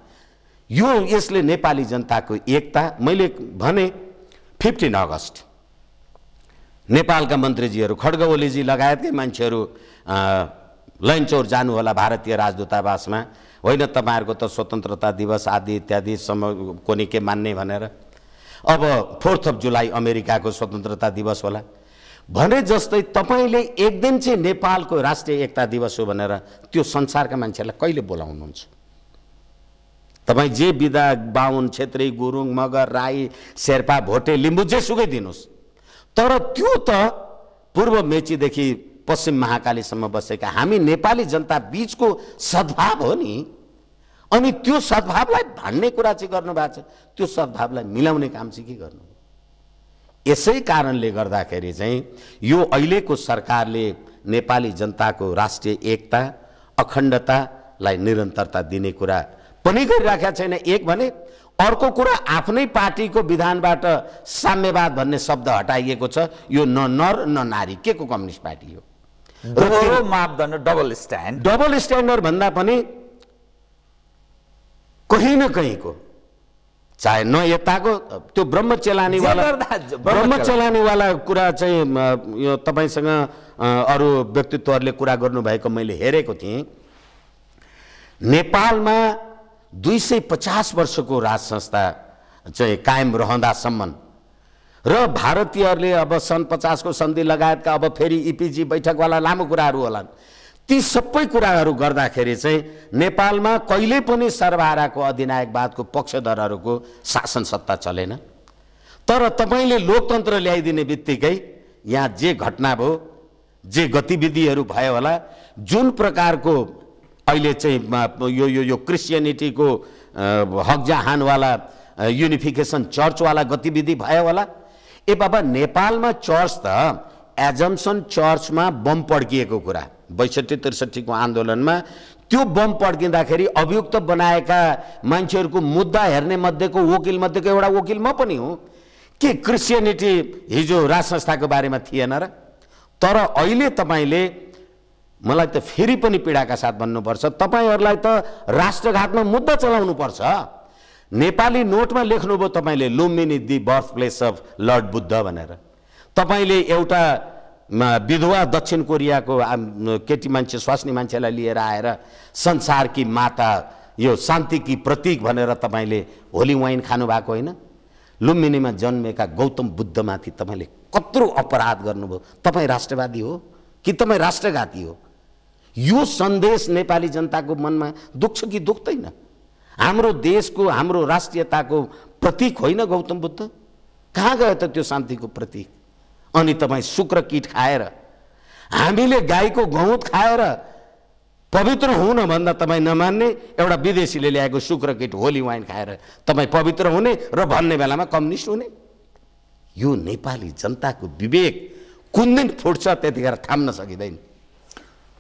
यसले नेपाली जनताको एकता, मैले भने 15 अगस्त नेपालका मन्त्रीजीहरू, खड्ग ओलीजी लगायतकै मान्छेहरू लैनचौर जानु होला भारतीय राजदूतावासमा, होइन तपाईँहरूको त स्वतन्त्रता दिवस आदि इत्यादि कोनी के मान्ने भनेर। अब 4 जुलाई अमेरिकाको स्वतन्त्रता दिवस होला भने जस्तै तपाईँले एक दिन चाहिँ नेपालको राष्ट्रिय एकता दिवस हो भनेर त्यो संसारका मान्छेलाई कहिले बोलाउनुहुन्छ? तपाईँ जे विधा बाहुन, छेत्री, गुरुङ, मगर, राई, शेर्पा, भोटे, लिम्बू जेसुकै दिनुहोस्, तर त्यो त पूर्व मेचीदेखि पश्चिम महाकालीसम्म बसेका हामी नेपाली जनता बीचको सद्भाव हो नि। अनि त्यो सद्भावलाई भान्ने कुरा चाहिँ गर्नुभएको छ, त्यो सद्भावलाई मिलाउने काम चाहिँ के गर्नु? यसै कारणले गर्दाखेरि चाहिँ यो अहिलेको सरकारले नेपाली जनताको राष्ट्रिय एकता, अखण्डतालाई निरन्तरता दिने कुरा पनि गरिराखेका छैन। एक भने अर्को कुरा आफ्नै पार्टीको विधानबाट साम्यवाद भन्ने शब्द हटाइएको छ। यो न नर न नारी, के को कम्युनिस्ट पार्टी हो? दोहोरो मापदण्ड, डबल स्ट्यान्डर्ड भन्दा पनि कहीँ न कहीँको, चाहे न यताको त्यो ब्रह्मचेलानीवाला कुरा चाहिँ यो तपाईसँग अरू व्यक्तित्वहरूले कुरा गर्नुभएको मैले हेरेको थिएँ। नेपालमा 250 वर्षको राज संस्था चाहिँ कायम रहँदासम्म र भारतीयहरूले अब सन् 50 को सन्धि लगायतका अब फेरि इपिजी बैठकवाला लामो कुराहरू होलान्, ती सबै कुराहरू गर्दाखेरि चाहिँ नेपालमा कहिले पनि सर्वहाराको अधिनायकवादको पक्षधरहरूको शासन सत्ता चलेन। तर तपाईँले लोकतन्त्र ल्याइदिने बित्तिकै यहाँ जे घटना भयो, जे गतिविधिहरू भयो होला, जुन प्रकारको अहिले चाहिँ यो क्रिस्चियनिटीको हक जहानवाला युनिफिकेसन चर्चवाला गतिविधि भयो होला। ए बाबा, नेपालमा चर्च त एजम्सन चर्चमा बम पड्किएको कुरा 62-63 को आन्दोलनमा त्यो बम पड्किँदाखेरि अभियुक्त बनाएका मान्छेहरूको मुद्दा हेर्ने मध्येको वकिल मध्येको एउटा वकिल म पनि हुँ। के क्रिस्चियनिटी हिजो राज संस्थाको बारेमा थिएन र? तर अहिले तपाईँले मलाई त फेरि पनि पीडाका साथ भन्नुपर्छ, तपाईँहरूलाई त राष्ट्रघातमा मुद्दा चलाउनु पर्छ। नेपाली नोटमा लेख्नुभयो तपाईँले Lumbini the birth place of lord Buddha भनेर। तपाईँले एउटा विधवा दक्षिण कोरियाको केटी मान्छे, स्वास्नी मान्छेलाई लिएर आएर संसारकी माता, यो शान्तिकी प्रतीक भनेर तपाईँले होली वाइन खानु भएको होइन? लुम्बिनीमा जन्मेका गौतम बुद्धमाथि तपाईँले कत्रो अपराध गर्नुभयो। तपाईँ राष्ट्रवादी हो कि तपाईँ राष्ट्रघाती हो? यो सन्देश नेपाली जनताको मनमा दुख्छ कि दुख्दैन? हाम्रो देशको, हाम्रो राष्ट्रियताको प्रतीक होइन गौतम बुद्ध? कहाँ गयो त त्यो शान्तिको प्रतीक? अनि तपाईँ शुक्र किट खाएर, हामीले गाईको गहुँत खाएर पवित्र हुन भन्दा तपाईँ नमान्ने, एउटा विदेशीले ल्याएको शुक्र किट होली वाइन खाएर तपाईँ पवित्र हुने र भन्ने बेलामा कम्युनिस्ट हुने। यो नेपाली जनताको विवेक कुन दिन फुट्छ त्यतिखेर थाम्न सकिँदैन।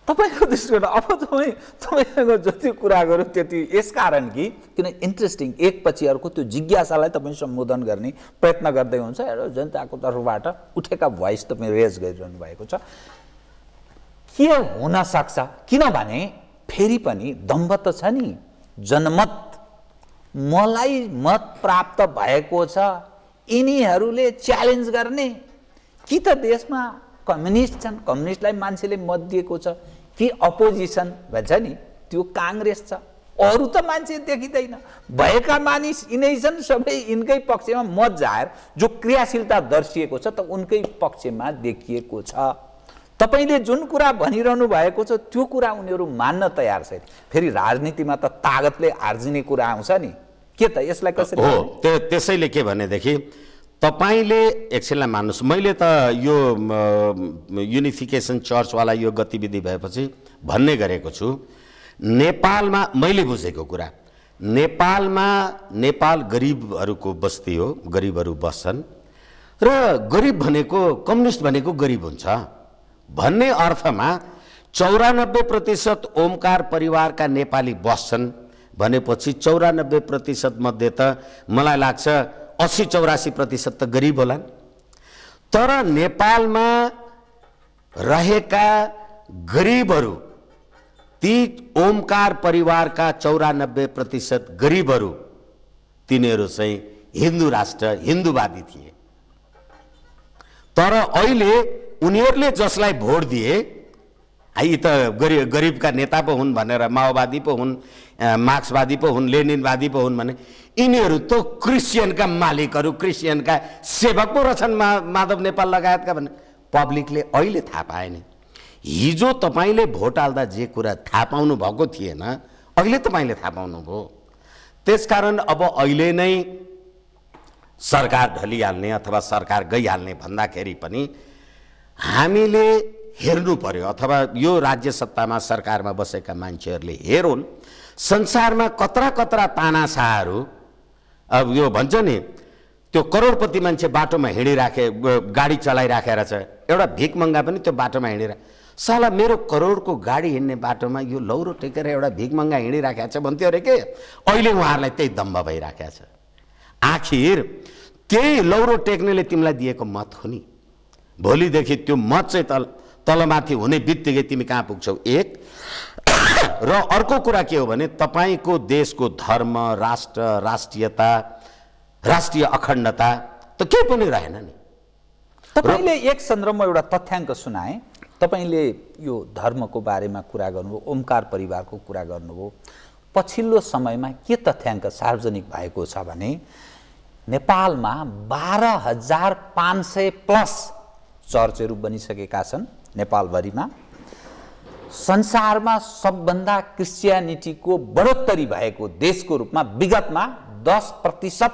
तपाईँको दृष्टिकोण अब तपाईँसँग जति कुरा गरौँ त्यति यसकारण कि किन इन्ट्रेस्टिङ एकपछि अर्को त्यो जिज्ञासालाई तपाईँ सम्बोधन गर्ने प्रयत्न गर्दै हुन्छ र जनताको तर्फबाट उठेका भोइस तपाईँ रेज गरिरहनु भएको छ। के हुन सक्छ किनभने फेरि पनि दम्भ त छ नि, जनमत मलाई मत प्राप्त भएको छ यिनीहरूले च्यालेन्ज गर्ने कि त देशमा कम्युनिस्ट छन्, कम्युनिस्टलाई मान्छेले मत दिएको छ कि अपोजिसन भन्छ नि त्यो काङ्ग्रेस छ, अरू त मान्छे देखिँदैन, भएका मानिस यिनै छन्, सबै यिनकै पक्षमा मत जाहेर जो क्रियाशीलता दर्शिएको छ त उनकै पक्षमा देखिएको छ। तपाईले जुन कुरा भनिरहनु भएको छ त्यो कुरा उनीहरू मान्न तयार छैन। फेरि राजनीतिमा त तागतले आर्जिने कुरा आउँछ नि, के त यसलाई कसरी हो? त्यसैले के भनेदेखि तपाईले एकछिनलाई मान्नुहोस्, मैले त यो युनिफिकेसन चर्चवाला यो गतिविधि भएपछि भन्ने गरेको छु, नेपालमा मैले बुझेको कुरा, नेपाल गरिबहरूको बस्ती हो, गरिबहरू बस्छन् र गरिब भनेको कम्युनिस्ट भनेको गरिब हुन्छ भन्ने अर्थमा 94% ओमकार परिवारका नेपाली बस्छन् भनेपछि 94% मध्ये त मलाई लाग्छ 80-84% त गरिब होलान्। तर नेपालमा रहेका गरिबहरू, ती ओमकार परिवारका 94% गरिबहरू, तिनीहरू चाहिँ हिन्दू राष्ट्र हिन्दूवादी थिए। तर अहिले उनीहरूले जसलाई भोट दिए, यी त गरिबका नेता पो हुन् भनेर, माओवादी पो हुन्, मार्क्सवादी पो हुन्, लेनिनवादी पो हुन् भने यिनीहरू त क्रिस्चियनका मालिकहरू, क्रिस्चियनका सेवक पो रहेछन्, माधव नेपाल लगायतका भने पब्लिकले अहिले थाहा पाए नि। हिजो तपाईँले भोट हाल्दा जे कुरा थाहा पाउनु भएको थिएन, अहिले तपाईँले थाहा पाउनुभयो। त्यसकारण अब अहिले नै सरकार ढलिहाल्ने अथवा सरकार गइहाल्ने भन्दाखेरि पनि हामीले हेर्नु पर्यो, अथवा यो राज्य सत्तामा सरकारमा बसेका मान्छेहरूले हेरुन् संसारमा कत्रा कत्रा तानाशाहहरू। अब यो भन्छ नि त्यो करोडपति मान्छे बाटोमा हिँडिराखे, गाडी चलाइराखेर छ, एउटा भिख मङ्गा पनि त्यो बाटोमा हिँडेर, साला मेरो करोडको गाडी हिँड्ने बाटोमा यो लौरो टेकेर एउटा भिख मङ्गा हिँडिराखेको छ भन्थ्यो अरे के। अहिले उहाँहरूलाई त्यही दम्भ भइराखेको छ। आखिर त्यही लौरो टेक्नेले तिमीलाई दिएको मत हो नि, भोलिदेखि त्यो मत चाहिँ तलमाथि हुने बित्तिकै तिमी कहाँ पुग्छौ? एक र अर्को कुरा के हो भने तपाईको देशको धर्म, राष्ट्र, राष्ट्रियता, राष्ट्रिय अखण्डता त केही पनि रहेन नि। तपाईले एक सन्दर्भमा एउटा तथ्याङ्क सुनाए, तपाईले यो धर्मको बारेमा कुरा गर्नुभयो, ओमकार परिवारको कुरा गर्नुभयो। पछिल्लो समयमा के तथ्याङ्क सार्वजनिक भएको छ भने नेपालमा 12,500 प्लस चर्चहरू बनिसकेका छन् नेपालभरिमा। संसारमा सबभन्दा क्रिस्चियनिटीको बढोत्तरी भएको देशको रूपमा विगतमा 10%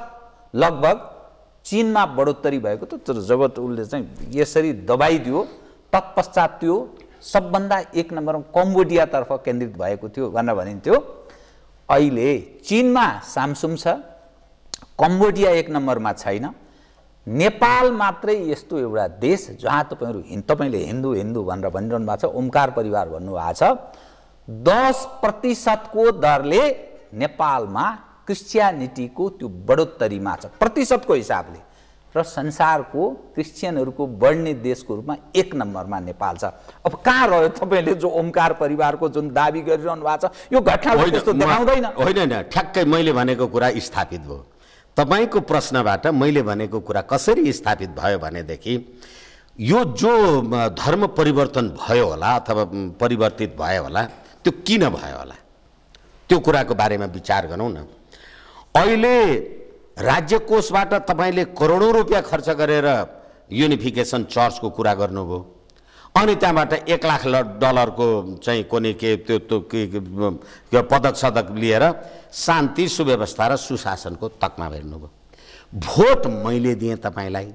लगभग चीनमा बढोत्तरी भएको त, जब उसले चाहिँ यसरी दबाइदियो तत्पश्चात त्यो सबभन्दा एक नम्बरमा कम्बोडियातर्फ केन्द्रित भएको थियो भनेर भनिन्थ्यो। अहिले चीनमा सामसुङ छ, कम्बोडिया एक नम्बरमा छैन। नेपाल मात्रै यस्तो एउटा देश जहाँ तपाईँले हिन्दू हिन्दू भनेर भनिरहनु भएको छ, ओमकार परिवार भन्नुभएको छ, 10% को दरले नेपालमा क्रिस्चियनिटीको त्यो बढोत्तरीमा छ प्रतिशतको हिसाबले, र संसारको क्रिस्चियनहरूको बढ्ने देशको रूपमा एक नम्बरमा नेपाल छ। अब कहाँ रह्यो तपाईँले जो ओमकार परिवारको जुन दाबी गरिरहनु भएको छ? यो घटनाले त्यस्तो देखाउँदैन। होइन, ठ्याक्कै मैले भनेको कुरा स्थापित भयो। तपाईको प्रश्नबाट मैले भनेको कुरा कसरी स्थापित भयो भनेदेखि यो जो धर्म परिवर्तन भयो होला अथवा परिवर्तित भयो होला, त्यो किन भयो होला, त्यो कुराको बारेमा विचार गरौँ न। अहिले राज्य कोषबाट तपाईले करोडौं रुपियाँ खर्च गरेर युनिफिकेसन चर्चको कुरा गर्नुभयो, अनि त्यहाँबाट $1,00,000 को चाहिँ कुनै के त्यो पदक सदक लिएर शान्ति, सुव्यवस्था र सुशासनको तकमा हेर्नुभयो। भोट मैले दिएँ तपाईलाई,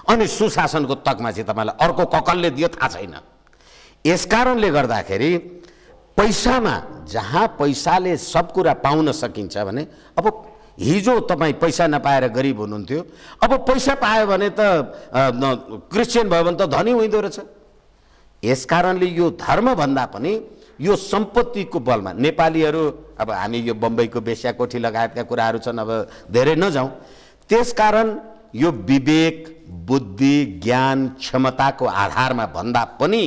अनि सुशासनको तकमा चाहिँ तपाईलाई अर्को ककलले दियो थाहा छैन। यसकारणले गर्दाखेरि पैसामा, जहाँ पैसाले सब कुरा पाउन सकिन्छ भने, अब हिजो तपाईँ पैसा नपाएर गरिब हुनुहुन्थ्यो, अब पैसा पायो भने त क्रिस्चियन भयो भने त धनी हुँदो रहेछ। यसकारणले यो धर्मभन्दा पनि यो सम्पत्तिको बलमा नेपालीहरू, अब हामी यो बम्बईको बेस्याकोठी लगायतका कुराहरू छन्, अब धेरै नजाउँ। त्यसकारण यो विवेक, बुद्धि, ज्ञान, क्षमताको आधारमा भन्दा पनि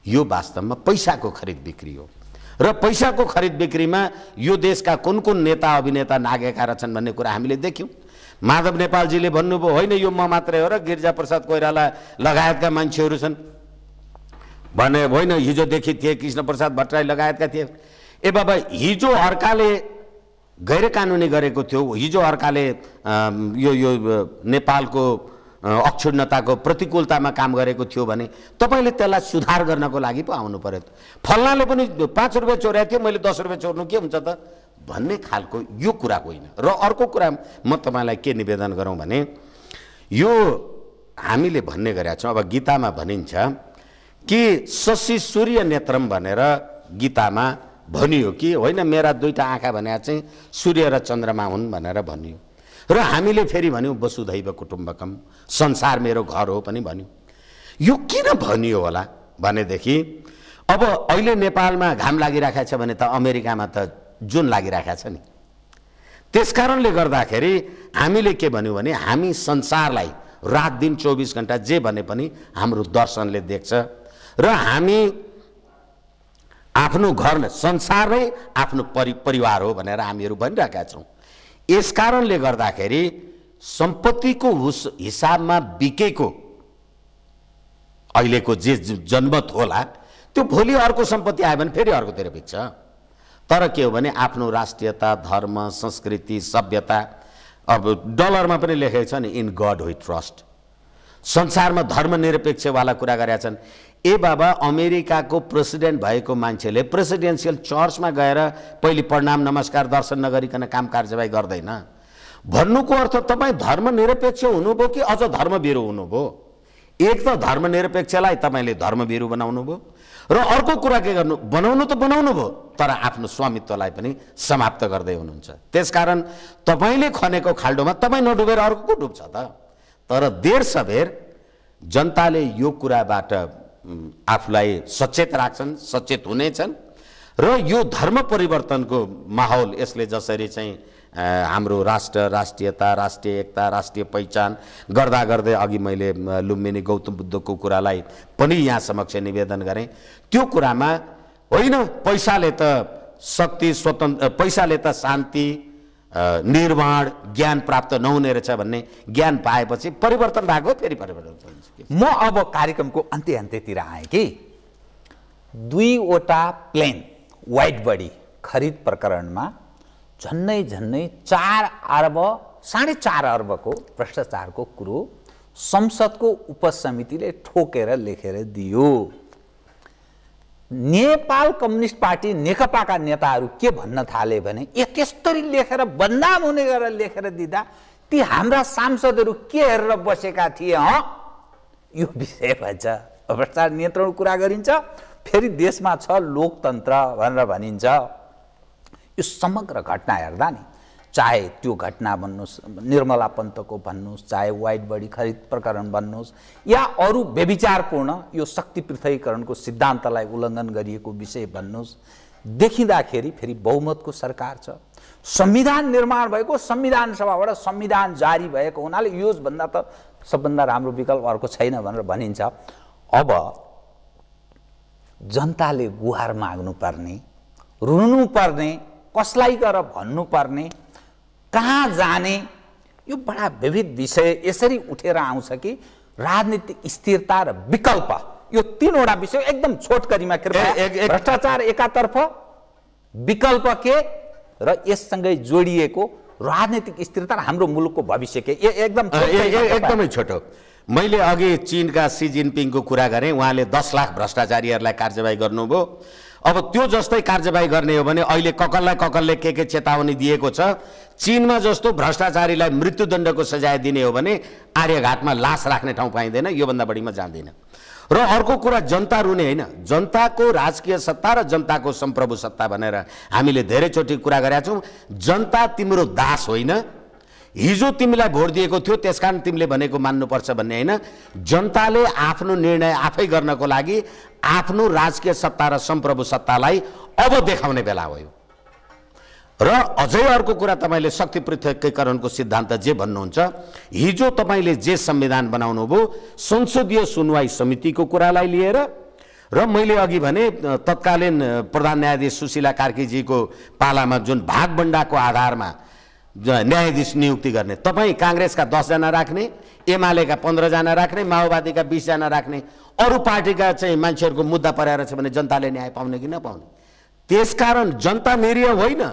यो वास्तवमा पैसाको खरिद बिक्री हो। र पैसाको खरिद बिक्रीमा यो देशका कुन कुन नेता अभिनेता नागेका रहेछन् भन्ने कुरा हामीले देख्यौँ। माधव नेपालजीले भन्नुभयो होइन यो म मात्रै हो र गिरिजाप्रसाद कोइराला लगायतका मान्छेहरू छन् भने, होइन हिजोदेखि थिए, कृष्णप्रसाद भट्टराई लगायतका थिए। ए बाबा, हिजो अर्काले गैर कानुनी गरेको थियो, हिजो अर्काले यो नेपालको अक्षुण्णताको प्रतिकूलतामा काम गरेको थियो भने तपाईँले त्यसलाई सुधार गर्नको लागि पो आउनु पर्यो। फल्नाले पनि 5 रुपियाँ चोरेको थियो, मैले 10 रुपियाँ चोर्नु के हुन्छ त भन्ने खालको यो कुरा होइन। र अर्को कुरा म तपाईँलाई के निवेदन गरौँ भने, यो हामीले भन्ने गरेका छौँ, अब गीतामा भनिन्छ कि शशि सूर्य नेत्रम भनेर गीतामा भनियो कि होइन मेरा 2टा आँखा भनेर चाहिँ सूर्य र चन्द्रमा हुन् भनेर भनियो। र हामीले फेरि भन्यौँ वसुधैव कुटुम्बकम, संसार मेरो घर हो पनि भन्यौँ। यो किन भनियो होला भनेदेखि अब अहिले नेपालमा घाम लागिरहेको छ भने त अमेरिकामा त जुन लागिरहेको छ नि। त्यसकारणले गर्दाखेरि हामीले के भन्यौँ भने हामी संसारलाई रात दिन 24 घण्टा जे भने पनि हाम्रो दर्शनले देख्छ र हामी आफ्नो घर संसार नै आफ्नो परिवार हो भनेर हामीहरू भनिरहेका छौँ। यसकारणले गर्दाखेरि सम्पत्तिको हिसाबमा बिकेको अहिलेको जे जनमत होला त्यो भोलि अर्को सम्पत्ति आयो भने फेरि अर्कोतिर बिक्छ। तर के हो भने आफ्नो राष्ट्रियता, धर्म, संस्कृति, सभ्यता, अब डलरमा पनि लेखेको छ नि इन गड वी ट्रस्ट। संसारमा धर्मनिरपेक्षवाला कुरा गरेका छन्। ए बाबा, अमेरिकाको प्रेसिडेन्ट भएको मान्छेले प्रेसिडेन्सियल चर्चमा गएर पहिले प्रणाम नमस्कार दर्शन नगरिकन काम कारबाही गर्दैन। भन्नुको अर्थ तपाईँ धर्मनिरपेक्ष हुनुभयो कि अझ धर्मभिरू हुनुभयो? एक त धर्मनिरपेक्षलाई तपाईँले धर्मभिरू बनाउनु भयो र अर्को कुरा के गर्नु, बनाउनु त बनाउनु भयो तर आफ्नो स्वामित्वलाई पनि समाप्त गर्दै हुनुहुन्छ। त्यसकारण तपाईँले खनेको खाल्डोमा तपाईँ नडुबेर अर्को को डुब्छ त? तर देर सबेर जनताले यो कुराबाट आफूलाई सचेत राख्छन्, सचेत हुनेछन् र यो धर्म परिवर्तनको माहौल यसले जसरी चाहिँ हाम्रो राष्ट्र, राष्ट्रियता, राष्ट्रिय एकता, राष्ट्रिय पहिचान गर्दा गर्दै अघि मैले लुम्बिनी गौतम बुद्धको कुरालाई पनि यहाँ समक्ष निवेदन गरेँ। त्यो कुरामा होइन पैसाले त शक्ति, स्वतन्त्र, पैसाले त शान्ति, निर्माण, ज्ञान प्राप्त नहुने रहेछ भन्ने ज्ञान पाएपछि परिवर्तन भएको, फेरि परिवर्तन हुन्छ। म अब कार्यक्रमको अन्त्यतिर आएँ कि 2वटा प्लेन वाइड बडी खरिद प्रकरणमा झन्नै 4 अर्ब 4.5 अर्बको भ्रष्टाचारको कुरो संसदको उपसमितिले ठोकेर लेखेर दियो। नेपाल कम्युनिस्ट पार्टी नेकपाका नेताहरू के भन्न थाले भने त्यसरी लेखेर बदनाम हुने गरेर लेखेर दिँदा ती हाम्रा सांसदहरू के हेरेर बसेका थिए यो विषय भन्छ। भ्रष्टाचार नियन्त्रण कुरा गरिन्छ, फेरि देशमा छ लोकतन्त्र भनेर भनिन्छ। यो समग्र घटना हेर्दा नि, चाहे त्यो घटना भन्नुहोस्, निर्मला पन्तको भन्नुहोस्, चाहे वाइड बडी खरिद प्रकरण भन्नुहोस् या अरू व्यभिचारपूर्ण यो शक्ति पृथकीकरणको सिद्धान्तलाई उल्लङ्घन गरिएको विषय भन्नुहोस्, देखिँदाखेरि फेरि बहुमतको सरकार छ, संविधान निर्माण भएको, संविधान सभाबाट संविधान जारी भएको हुनाले योभन्दा त सबभन्दा राम्रो विकल्प अर्को छैन भनेर भनिन्छ। अब जनताले गुहार माग्नुपर्ने, रुनुपर्ने, कसलाई गर भन्नुपर्ने, कहाँ जाने, यो बडा विविध विषय यसरी उठेर आउँछ कि राजनीतिक स्थिरता र विकल्प, यो 3वटा विषय एकदम छोटकरीमा भ्रष्टाचार एकातर्फ, विकल्प के र यससँगै जोडिएको राजनीतिक स्थिरता र हाम्रो मुलुकको भविष्य के, एकदमै छोटो। मैले अघि चीनका सी जिनपिङको कुरा गरेँ, उहाँले 10 लाख भ्रष्टाचारीहरूलाई कार्यवाही गर्नुभयो। अब त्यो जस्तै कार्यवाही गर्ने हो भने अहिले ककलले के चेतावनी दिएको छ। चीनमा जस्तो भ्रष्टाचारीलाई मृत्युदण्डको सजाय दिने हो भने आर्यघाटमा लास राख्ने ठाउँ पाइँदैन, योभन्दा बढीमा जाँदैन। र अर्को कुरा, जनता रुने होइन, जनताको राजकीय सत्ता र जनताको सम्प्रभु सत्ता भनेर हामीले धेरैचोटि कुरा गरेका छौँ। जनता तिम्रो दास होइन, हिजो तिमीलाई भोट दिएको थियो त्यसकारण तिमीले भनेको मान्नुपर्छ भन्ने होइन। जनताले आफ्नो निर्णय आफै गर्नको लागि आफ्नो राजकीय सत्ता र सम्प्रभु सत्तालाई अब देखाउने बेला हो। र अझै अर्को कुरा, तपाईँले शक्ति पृथकीकरणको सिद्धान्त जे भन्नुहुन्छ, हिजो तपाईँले जे संविधान बनाउनु भयो संसदीय सुनवाई समितिको कुरालाई लिएर र मैले अघि भने तत्कालीन प्रधान न्यायाधीश सुशीला कार्कीजीको पालामा जुन भागबण्डाको आधारमा न्यायाधीश नियुक्ति गर्ने, तपाईँ काङ्ग्रेसका 10 जना राख्ने, एमालेका 15 जना राख्ने, माओवादीका 20 जना राख्ने, अरू पार्टीका चाहिँ मान्छेहरूको मुद्दा परेर छ भने जनताले न्याय पाउने कि नपाउने? त्यसकारण जनता निरीह होइन,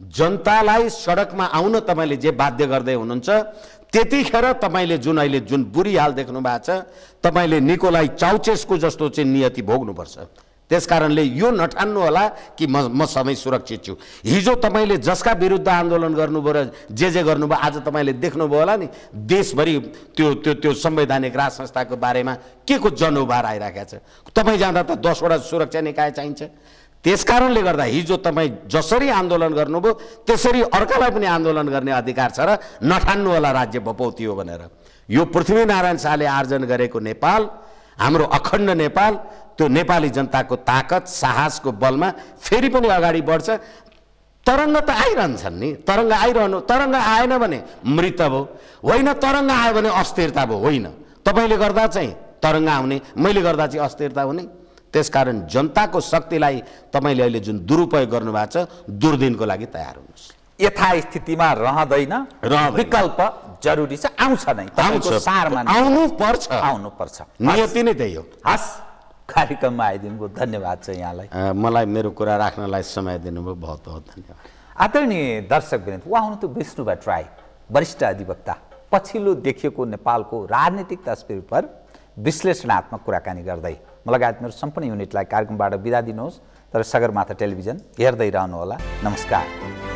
जनतालाई सडकमा आउन तपाईँले जे बाध्य गर्दै हुनुहुन्छ त्यतिखेर तपाईँले अहिले जुन बुरी हाल देख्नु भएको छ, तपाईँले निकोलाई चाउचेस्को जस्तो चाहिँ नियति भोग्नुपर्छ। त्यसकारणले यो नठान्नु होला कि म सबै सुरक्षित छु। हिजो तपाईँले जसका विरुद्ध आन्दोलन गर्नुभयो र जे गर्नुभयो आज तपाईँले देख्नुभयो होला नि देशभरि त्यो संवैधानिक राज संस्थाको बारेमा के को जनउभार आइरहेको छ। तपाईँ जाँदा त 10 वटा सुरक्षा निकाय चाहिन्छ। त्यसकारणले गर्दा हिजो तपाईँ जसरी आन्दोलन गर्नुभयो त्यसरी अर्कालाई पनि आन्दोलन गर्ने अधिकार छ र नठान्नु होला राज्य बपौती हो भनेर। यो पृथ्वीनारायण शाहले आर्जन गरेको नेपाल, हाम्रो अखण्ड नेपाल, त्यो नेपाली जनताको ताकत साहसको बलमा फेरि पनि अगाडि बढ्छ। तरङ्ग त आइरहन्छन् नि, तरङ्ग आएन भने मृत भयो, होइन तरङ्ग आयो भने अस्थिरता भयो। होइन, तपाईँले गर्दा चाहिँ तरङ्ग आउने, मैले गर्दा चाहिँ अस्थिरता हुने। त्यसकारण जनताको शक्तिलाई तपाईँले अहिले जुन दुरुपयोग गर्नुभएको छ, दुर्दिनको लागि तयार हुनुहोस्। यथास्थितिमा रहँदैन, विकल्प जरुरी छ, आउँछ नै, आउनु पर्छ। नियति नै त्यही हो। हस्, कार्यक्रममा आइदिनुभयो, धन्यवाद छ यहाँलाई। मलाई मेरो कुरा राख्नलाई समय दिनुभयो, बहुत बहुत धन्यवाद। आदरणीय दर्शकवृन्द, उहाँ हुनुहुन्थ्यो विष्णु भट्टराई, वरिष्ठ अधिवक्ता, पछिल्लो देखिएको नेपालको राजनीतिक तस्बिर पर विश्लेषणात्मक कुराकानी गर्दै। म लगायत मेरो सम्पूर्ण युनिटलाई कार्यक्रमबाट बिदा दिनुहोस्, तर सगरमाथा टेलिभिजन हेर्दै रहनुहोला। नमस्कार।